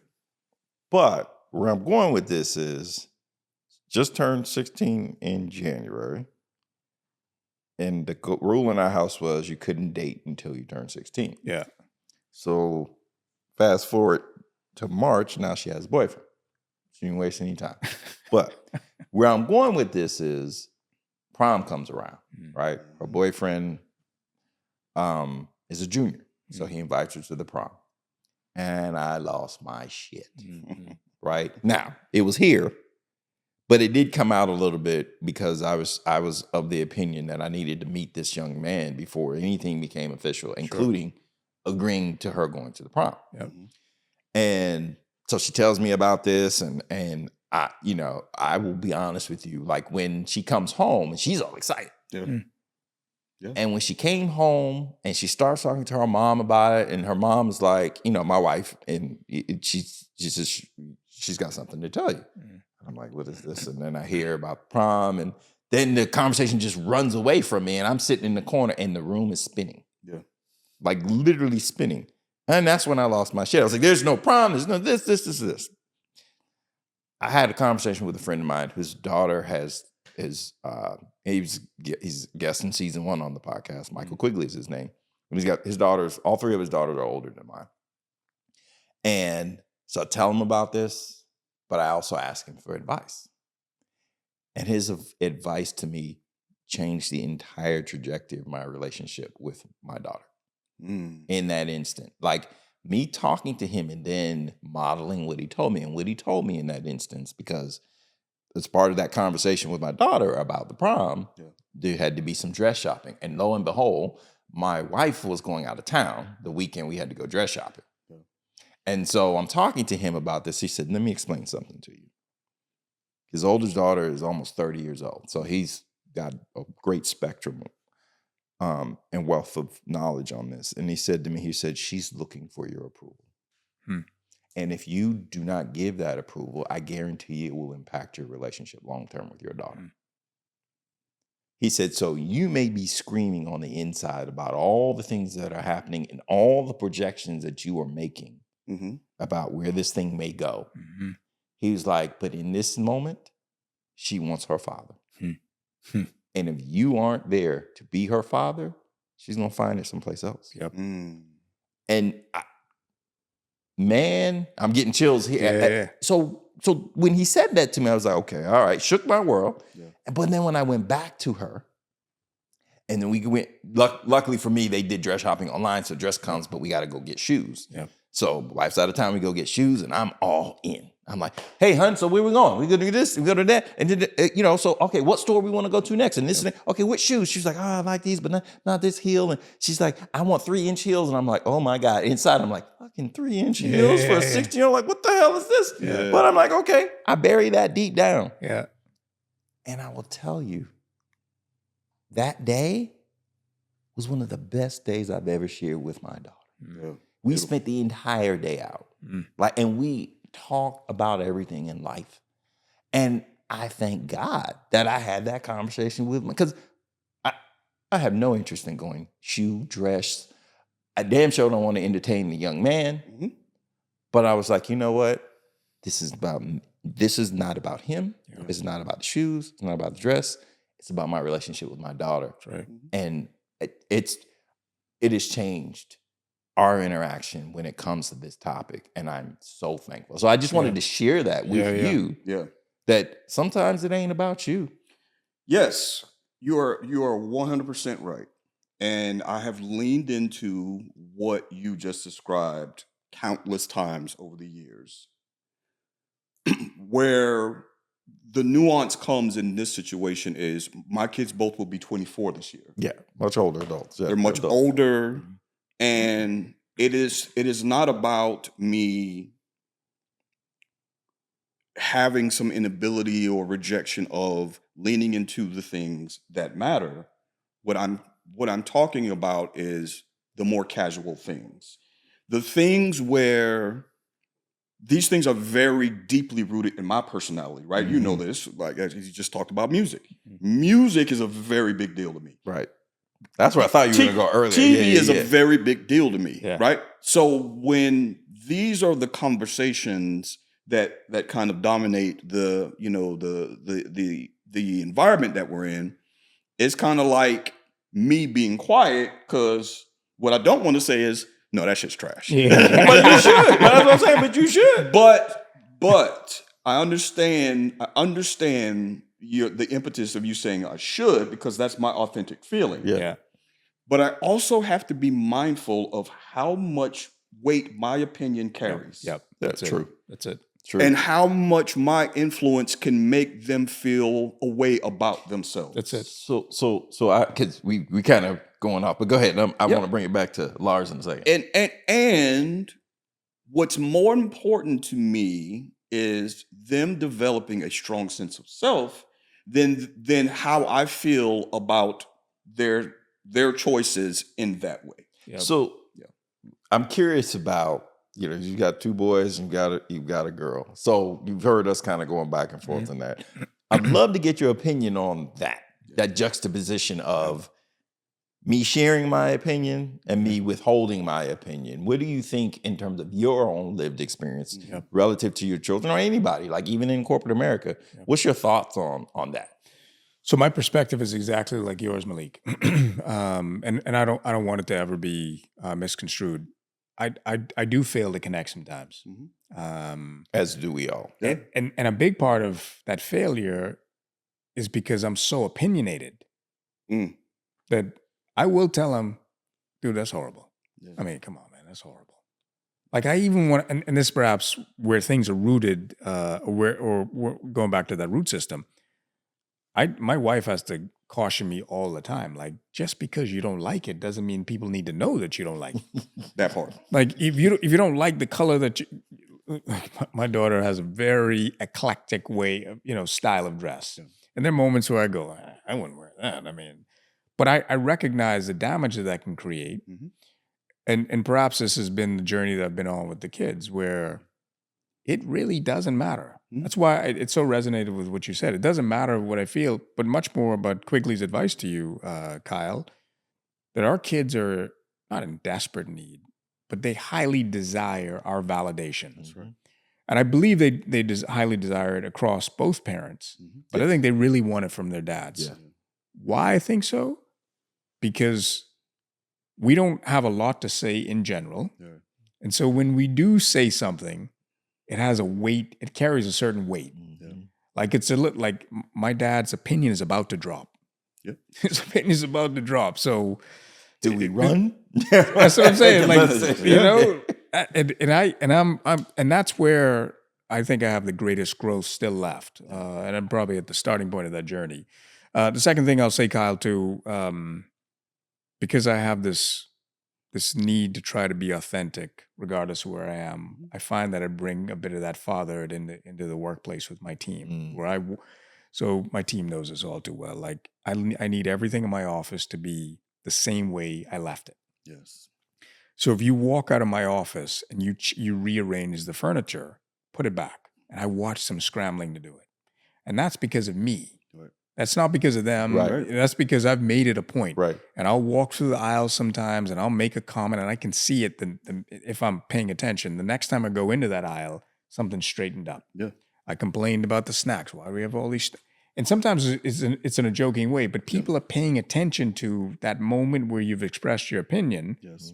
But where I'm going with this is just turned 16 in January. And the rule in our house was you couldn't date until you turned 16. Yeah. So fast forward to March, now she has a boyfriend. She didn't waste any time. But where I'm going with this is prom comes around, right? Her boyfriend is a junior. So he invites her to the prom. And I lost my shit, right? Now, it was here, but it did come out a little bit because I was of the opinion that I needed to meet this young man before anything became official, including agreeing to her going to the prom. Yep. And so she tells me about this, and I will be honest with you, like when she comes home and she's all excited. Yeah. Yeah. And when she came home and she starts talking to her mom about it, and her mom's like, my wife, and she's got something to tell you. Mm. I'm like, what is this? And then I hear about prom, and then the conversation just runs away from me, and I'm sitting in the corner, and the room is spinning. Yeah. Like literally spinning. And that's when I lost my shit. I was like, there's no prom, there's no this. I had a conversation with a friend of mine whose daughter he's guest in season 1 on the podcast. Michael Quigley is his name. And he's got his daughters, all 3 of his daughters are older than mine. And so I tell him about this, but I also ask him for advice. And his advice to me changed the entire trajectory of my relationship with my daughter. In that instant. Like me talking to him and then modeling what he told me. And what he told me in that instance, because as part of that conversation with my daughter about the prom, there had to be some dress shopping. And lo and behold, my wife was going out of town the weekend we had to go dress shopping. Yeah. And so I'm talking to him about this. He said, let me explain something to you. His oldest daughter is almost 30 years old. So he's got a great spectrum and wealth of knowledge on this. And he said to me, she's looking for your approval. And if you do not give that approval, I guarantee it will impact your relationship long-term with your daughter. He said, so you may be screaming on the inside about all the things that are happening and all the projections that you are making about where this thing may go. He was like, but in this moment, she wants her father. And if you aren't there to be her father, she's going to find it someplace else. Yep. And man, I'm getting chills here. Yeah. So so when he said that to me, I was like, okay, all right, shook my world. Yeah. But then when I went back to her, and then we went, luckily for me, they did dress shopping online, so dress comes, but we got to go get shoes. Yeah. So wife's out of town, we go get shoes, and I'm all in. I'm like, hey, hun, so where we going? We gonna do this, we gonna do that, and then, so okay, what store we want to go to next? And this, and that. Okay, what shoes? She's like, oh, I like these, but not this heel. And she's like, I want 3-inch heels, and I'm like, oh my God. Inside, I'm like, fucking 3-inch heels for a 16-year-old. Like, what the hell is this? Yeah. But I'm like, okay, I bury that deep down. Yeah. And I will tell you, that day was one of the best days I've ever shared with my daughter. Yeah. We spent the entire day out, and we talked about everything in life. And I thank God that I had that conversation with him, because I have no interest in going shoe, dress. I damn sure don't want to entertain the young man. Mm-hmm. But I was like, you know what? This is not about him. Yeah. It's not about the shoes. It's not about the dress. It's about my relationship with my daughter. That's right. And it has changed our interaction when it comes to this topic, and I'm so thankful. So I just wanted to share that with you. Yeah. That sometimes it ain't about you. Yes, you are 100% right. And I have leaned into what you just described countless times over the years, where the nuance comes in this situation is my kids both will be 24 this year. Yeah, much older adults. Yeah, They're much older, and it is not about me having some inability or rejection of leaning into the things that matter. What I'm talking about is the more casual things. The things where these things are very deeply rooted in my personality, right? Mm-hmm. You know this, like as you just talked about music. Mm-hmm. Music is a very big deal to me. Right. That's where I thought you were going to go earlier. TV is a very big deal to me, yeah. right? So when these are the conversations that kind of dominate the environment that we're in, it's kind of like me being quiet, because what I don't want to say is, no, that shit's trash. Yeah. But you should. That's what I'm saying. But you should. But I understand the impetus of you saying I should, because that's my authentic feeling. Yeah. But I also have to be mindful of how much weight my opinion carries. Yep. That's true. That's it. True. And how much my influence can make them feel a way about themselves. That's it. So because we kind of going off, but go ahead. I want to bring it back to Lars in a second. And what's more important to me is them developing a strong sense of self than how I feel about their choices in that way. Yep. So I'm curious about, you got 2 boys and you've got a girl. So you've heard us kind of going back and forth on that. I'd love to get your opinion on that juxtaposition of me sharing my opinion and me withholding my opinion. What do you think in terms of your own lived experience relative to your children or anybody, like even in corporate America? What's your thoughts on that? So my perspective is exactly like yours, Maliik, and I don't want it to ever be misconstrued. I do fail to connect sometimes, as do we all. and a big part of that failure is because I'm so opinionated that I will tell them, dude, that's horrible. Yeah. I mean, come on, man, that's horrible. Like I even want, and this perhaps where things are rooted, or going back to that root system. My wife has to caution me all the time. Like, just because you don't like it doesn't mean people need to know that you don't like it. That part. Like, if you don't like the color that you, my daughter has a very eclectic way of, style of dress. And there are moments where I go, I wouldn't wear that. I mean, but I recognize the damage that can create. And perhaps this has been the journey that I've been on with the kids, where it really doesn't matter. That's why it so resonated with what you said. It doesn't matter what I feel, but much more about Quigley's advice to you, Kyle, that our kids are not in desperate need, but they highly desire our validation. That's right. And I believe they highly desire it across both parents, but I think they really want it from their dads. Yeah. Why I think so? Because we don't have a lot to say in general. Yeah. And so when we do say something, it has a weight. It carries a certain weight. Like like my dad's opinion is about to drop. Yep. His opinion is about to drop. So Do we run? that's what I'm saying. Like, you Yeah. know, and that's where I think I have the greatest growth still left. And I'm probably at the starting point of that journey. The second thing I'll say, Kyle, too, because I have this need to try to be authentic, regardless of where I am. I find that I bring a bit of that fatherhood into the workplace with my team, so my team knows this all too well. Like I need everything in my office to be the same way I left it. Yes. So if you walk out of my office and you rearrange the furniture, put it back, and I watch them scrambling to do it, and that's because of me. Right. That's not because of them. Right. That's because I've made it a point. Right. And I'll walk through the aisles sometimes and I'll make a comment and I can see it if I'm paying attention. The next time I go into that aisle, something's straightened up. Yeah. I complained about the snacks. Why do we have all these? And sometimes it's in a joking way, but people are paying attention to that moment where you've expressed your opinion Yes.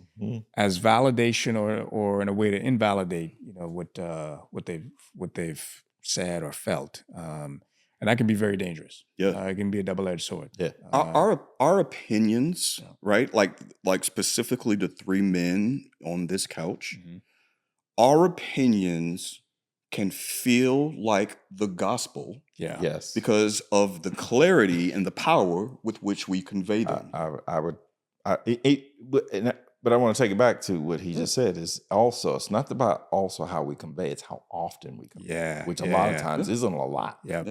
as validation or in a way to invalidate, what they've said or felt. And that can be very dangerous. Yeah. It can be a double-edged sword. Yeah. Our opinions, right? Like specifically the three men on this couch, our opinions can feel like the gospel. Yeah. Yes. Because of the clarity and the power with which we convey them. But I want to take it back to what he just said is also, it's not about also how we convey, it's how often we convey. Yeah. Which a lot of times isn't a lot. Yeah.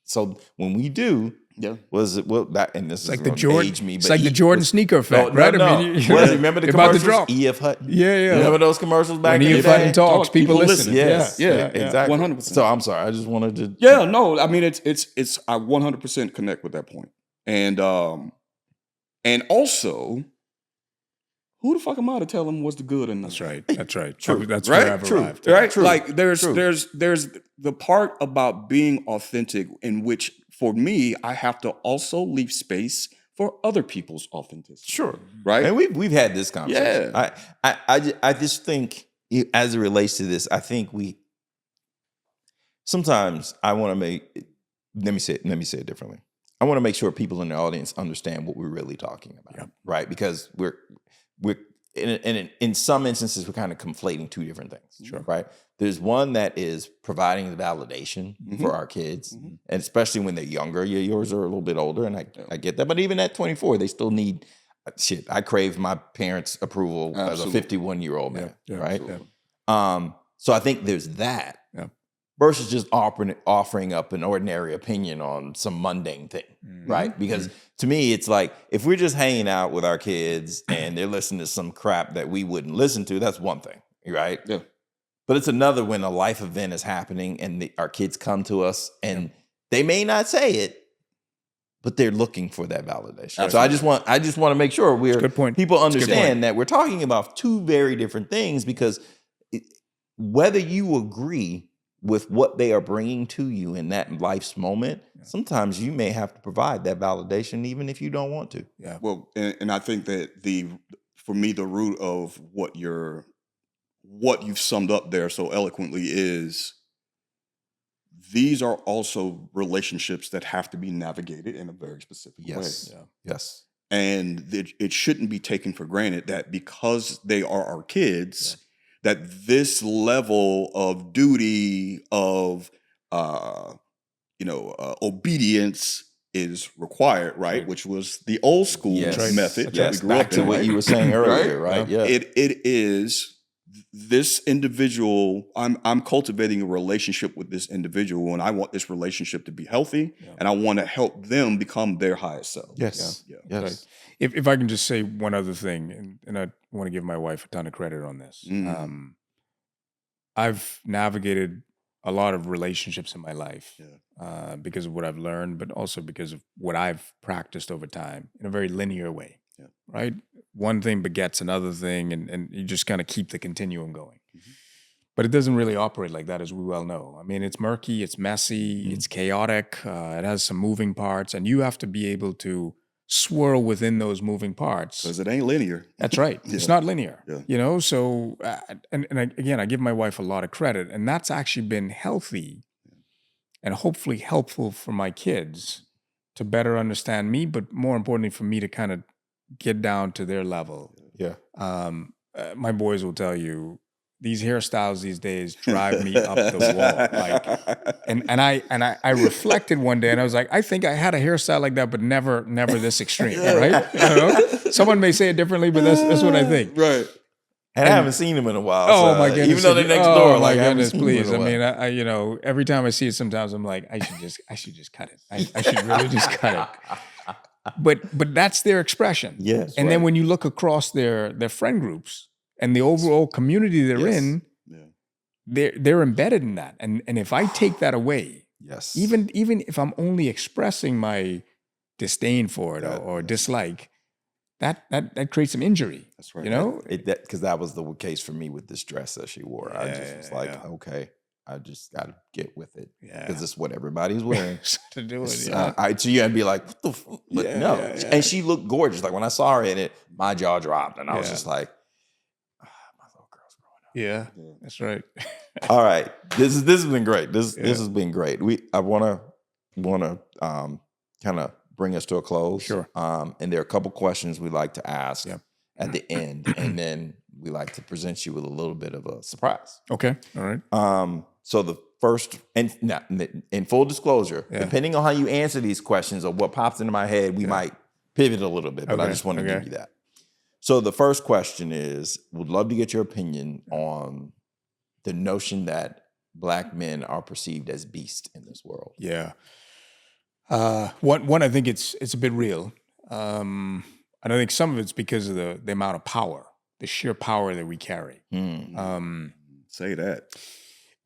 So when we do, was it and this It's is like the gonna Jordan. age me, It's but like the Jordan sneaker effect, right? No. I mean, Remember the about to commercials? drop. E.F. Hutton. Yeah. Remember those commercials back When in the E.F. day? Hutton talks, people listen. Yes. Yeah, exactly. 100%. So I'm sorry. I just wanted to. Yeah, no, I mean it's I 100% connect with that point. And also, who the fuck am I to tell them what's the good in this? That's right. True. That's Right? where I've True. arrived. Right? True. Like there's True. there's the part about being authentic in which for me I have to also leave space for other people's authenticity. Sure. Right? And we've had this conversation. Yeah. I just think as it relates to this, I think sometimes I want to let me say it differently. I want to make sure people in the audience understand what we're really talking about, right? Because we're in some instances we're kind of conflating two different things, right? There's one that is providing the validation for our kids, and especially when they're younger. Yours are a little bit older, and I get that. But even at 24, they still need shit. I crave my parents' approval as a 51-year-old man, right? So I think there's that. Versus just offering up an ordinary opinion on some mundane thing, right? Because to me, it's like, if we're just hanging out with our kids and they're listening to some crap that we wouldn't listen to, that's one thing, right? Yeah. But it's another when a life event is happening and our kids come to us and they may not say it, but they're looking for that validation. Absolutely. So I just want to make sure people understand that we're talking about two very different things, because whether you agree with what they are bringing to you in that life's moment, sometimes you may have to provide that validation even if you don't want to. Yeah. Well, and I think that for me, the root of what you've summed up there so eloquently is these are also relationships that have to be navigated in a very specific way. Yes. And it shouldn't be taken for granted that because they are our kids, that this level of duty, of obedience is required, right? Which was the old school method that we grew back up to in. what you were saying earlier, right? Yeah. It is this individual. I'm cultivating a relationship with this individual, and I want this relationship to be healthy, and I want to help them become their highest self. Yes. Right. If I can just say one other thing, and I want to give my wife a ton of credit on this. I've navigated a lot of relationships in my life because of what I've learned, but also because of what I've practiced over time in a very linear way, right? One thing begets another thing, and you just kind of keep the continuum going. But it doesn't really operate like that, as we well know. I mean, it's murky, it's messy, it's chaotic, it has some moving parts, and you have to be able to swirl within those moving parts. Because it ain't linear. That's right. Yeah. It's not linear. Yeah. You know, so, again, I give my wife a lot of credit, and that's actually been healthy and hopefully helpful for my kids to better understand me, but more importantly for me to kind of get down to their level. Yeah. My boys will tell you, these hairstyles these days drive me up the wall. Like, and I reflected one day and I was like, I think I had a hairstyle like that, but never this extreme, right? I don't know. Someone may say it differently, but that's what I think. Right. And I haven't seen them in a while. Oh so, my goodness! Even though they're next oh door, my like I haven't goodness, seen them in please. a I while. mean, I you know, every time I see it, sometimes I'm like, I should just cut it. I should really just cut it. But that's their expression. Yes. And then when you look across their friend groups and the overall community they're in, they're embedded in that. And if I take that away, yes, even if I'm only expressing my disdain for it or dislike, that creates some injury. That's right. You know, because that was the case for me with this dress that she wore. I just was like, yeah. okay, I just got to get with it Yeah. because it's what everybody's wearing. to do it. So you'd be like, what the fuck? But no. And she looked gorgeous. Like when I saw her in it, my jaw dropped, and I was just like, my little girl's growing up. Yeah, that's right. All right, this has been great. This has been great. I want to kind of bring us to a close. Sure. And there are a couple questions we like to ask at the end, and then we like to present you with a little bit of a surprise. Okay. All right. So the first, and now, in full disclosure, depending on how you answer these questions or what pops into my head, we might pivot a little bit, but I just want to give you that. So the first question is, would love to get your opinion on the notion that Black men are perceived as beasts in this world. Yeah. One, I think it's a bit real. And I think some of it's because of the amount of power, the sheer power that we carry. Say that.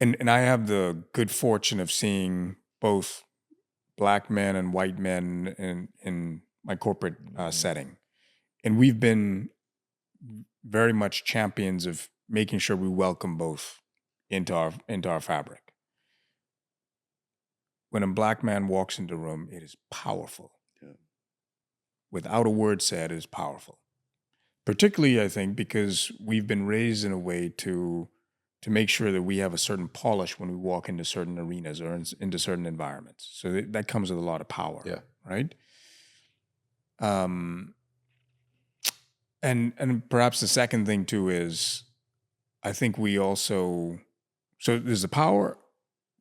And I have the good fortune of seeing both Black men and white men in my corporate setting. And we've been very much champions of making sure we welcome both into our fabric. When a Black man walks into a room, it is powerful. Yeah. Without a word said, it is powerful. Particularly, I think, because we've been raised in a way to make sure that we have a certain polish when we walk into certain arenas or into certain environments. So that comes with a lot of power, right? And perhaps the second thing too is, I think we also, so there's the power,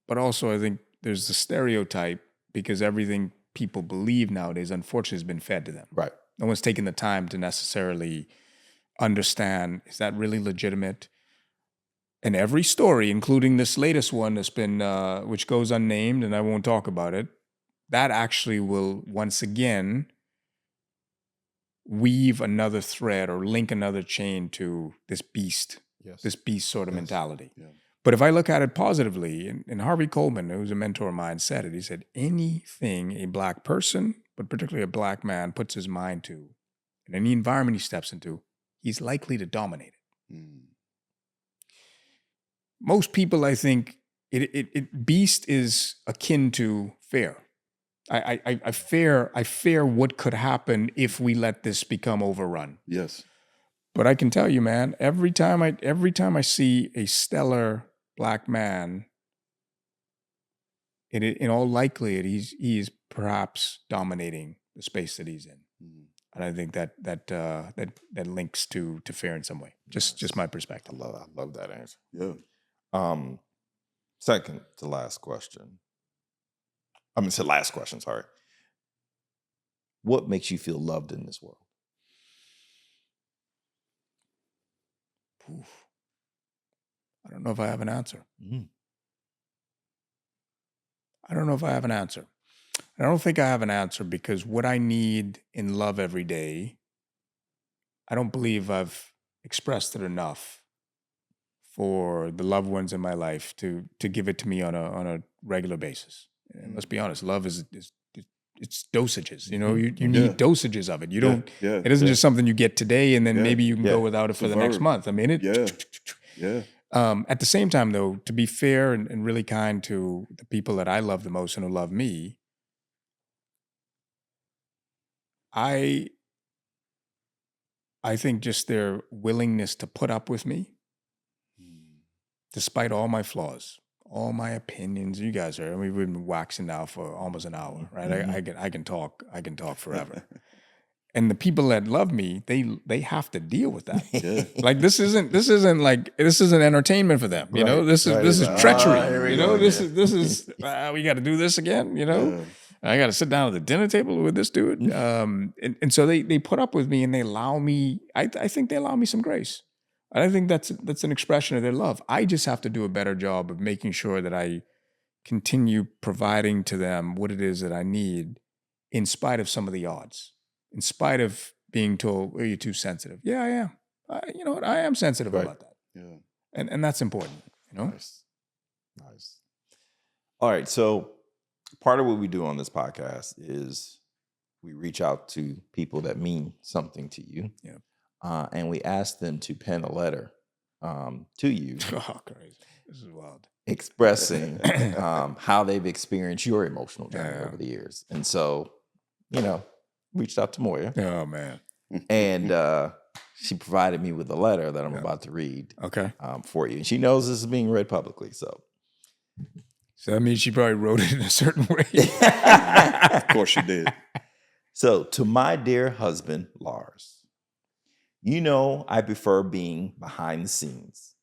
but also I think there's the stereotype, because everything people believe nowadays, unfortunately, has been fed to them. Right. No one's taken the time to necessarily understand, is that really legitimate? And every story, including this latest one that's been, which goes unnamed, and I won't talk about it, that actually will once again weave another thread or link another chain to this beast, this beast sort of mentality. Yeah. But if I look at it positively, and Harvey Coleman, who's a mentor of mine, said it. He said, anything a Black person, but particularly a Black man, puts his mind to, in any environment he steps into, he's likely to dominate it. Most people, I think, beast is akin to fair. I fear what could happen if we let this become overrun. Yes. But I can tell you, man, every time I see a stellar Black man, in all likelihood, he's perhaps dominating the space that he's in. And I think that links to fair in some way. Just my perspective. I love that answer. Yeah. Second to last question. Last question, sorry. What makes you feel loved in this world? Oof. I don't know if I have an answer. I don't know if I have an answer. I don't think I have an answer, because what I need in love every day, I don't believe I've expressed it enough for the loved ones in my life to give it to me on a regular basis. And let's be honest, love is it's dosages. You know, you need dosages of it. You don't. Yeah. It isn't just something you get today and then maybe you can go without it for the next month. I mean, at the same time, though, to be fair and really kind to the people that I love the most and who love me, I think just their willingness to put up with me, despite all my flaws, all my opinions. You guys are. I mean, we've been waxing now for almost an hour, right? Mhm. I can talk forever. And the people that love me, they have to deal with that. Yeah. Like this isn't entertainment for them. You know, Right, this right. is Like, treachery. here we You go know, this again. is we got to do this again. You know, Yeah. I got to sit down at the dinner table with this dude. And so they put up with me and they allow me. I think they allow me some grace. I think that's an expression of their love. I just have to do a better job of making sure that I continue providing to them what it is that I need, in spite of some of the odds, in spite of being told, "Oh, you're too sensitive." Yeah, I am. You know what? I am sensitive Right. about that, Yeah. and that's important. You know. Nice. Nice. All right. So part of what we do on this podcast is we reach out to people that mean something to you. Yeah. And we ask them to pen a letter to you Oh, crazy! This is wild. expressing how they've experienced your emotional journey Yeah. over the years. And so, reached out to Moya, Oh man. and she provided me with a letter that I'm Yeah. about to read Okay. for you. And she knows this is being read publicly. So So that means she probably wrote it in a certain way. Of course she did. So, to my dear husband, Lars, you know I prefer being behind the scenes,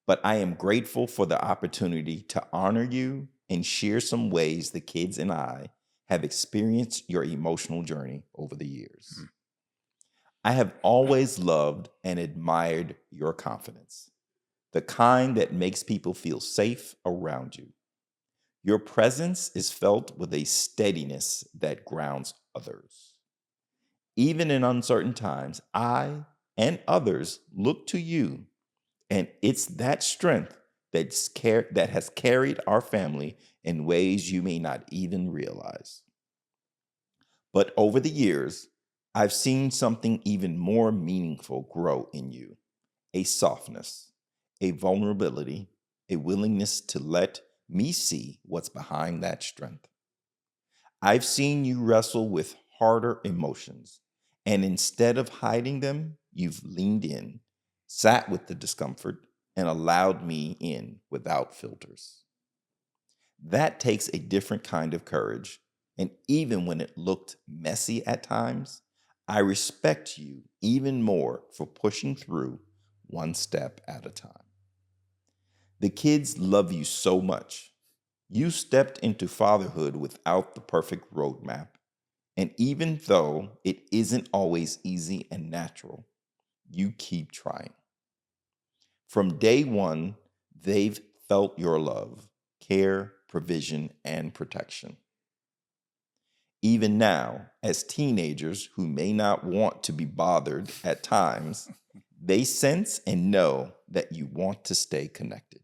but I am grateful for the opportunity to honor you and share some ways the kids and I have experienced your emotional journey over the years. I have always loved and admired your confidence, the kind that makes people feel safe around you. Your presence is felt with a steadiness that grounds others. Even in uncertain times, I and others look to you, and it's that strength that has carried our family in ways you may not even realize. But over the years, I've seen something even more meaningful grow in you: a softness, a vulnerability, a willingness to let me see what's behind that strength. I've seen you wrestle with harder emotions, and instead of hiding them, you've leaned in, sat with the discomfort, and allowed me in without filters. That takes a different kind of courage, and even when it looked messy at times, I respect you even more for pushing through one step at a time. The kids love you so much. You stepped into fatherhood without the perfect roadmap. And even though it isn't always easy and natural, you keep trying. From day one, they've felt your love, care, provision, and protection. Even now, as teenagers who may not want to be bothered at times, they sense and know that you want to stay connected.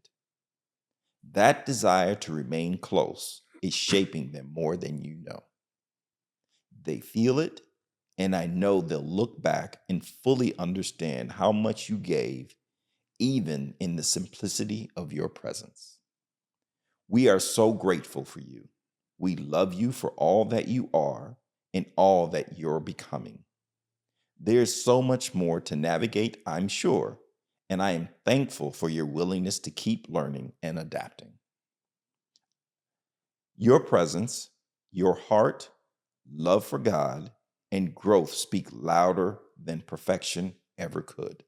That desire to remain close is shaping them more than you know. They feel it, and I know they'll look back and fully understand how much you gave, even in the simplicity of your presence. We are so grateful for you. We love you for all that you are and all that you're becoming. There's so much more to navigate, I'm sure, and I am thankful for your willingness to keep learning and adapting. Your presence, your heart, love for God, and growth speak louder than perfection ever could.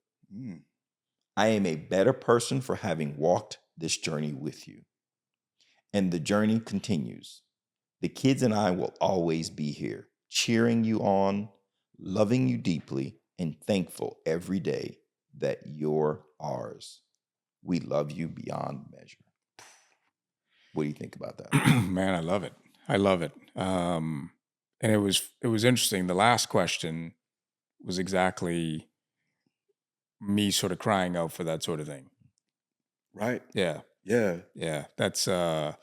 I am a better person for having walked this journey with you. And the journey continues. The kids and I will always be here, cheering you on, loving you deeply, and thankful every day that you're ours. We love you beyond measure. What do you think about that? Man, I love it. I love it. And it was interesting. The last question was exactly me sort of crying out for that sort of thing. Right. Yeah. Yeah. Yeah. That's I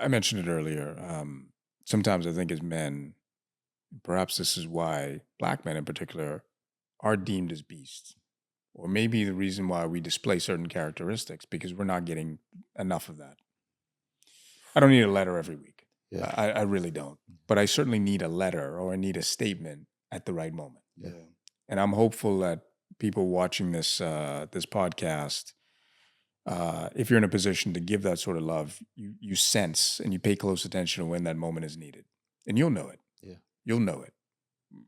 mentioned it earlier. Sometimes I think as men, perhaps this is why Black men in particular are deemed as beasts. Or maybe the reason why we display certain characteristics, because we're not getting enough of that. I don't need a letter every week. Yeah. I really don't. But I certainly need a letter or I need a statement at the right moment. Yeah. And I'm hopeful that people watching this this podcast, if you're in a position to give that sort of love, you sense and you pay close attention to when that moment is needed, and you'll know it. Yeah. You'll know it.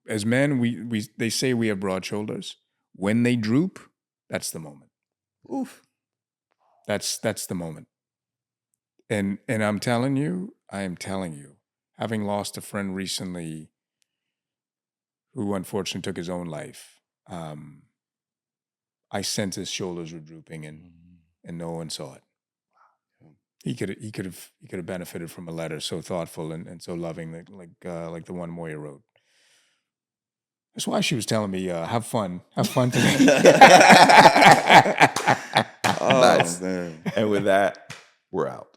As men, they say we have broad shoulders. When they droop, that's the moment. Oof. That's the moment. And I am telling you, having lost a friend recently who unfortunately took his own life, I sensed his shoulders were drooping and no one saw it. He could have benefited from a letter so thoughtful and so loving like the one Moya wrote. That's why she was telling me, have fun today. Nice. Man. And with that, we're out.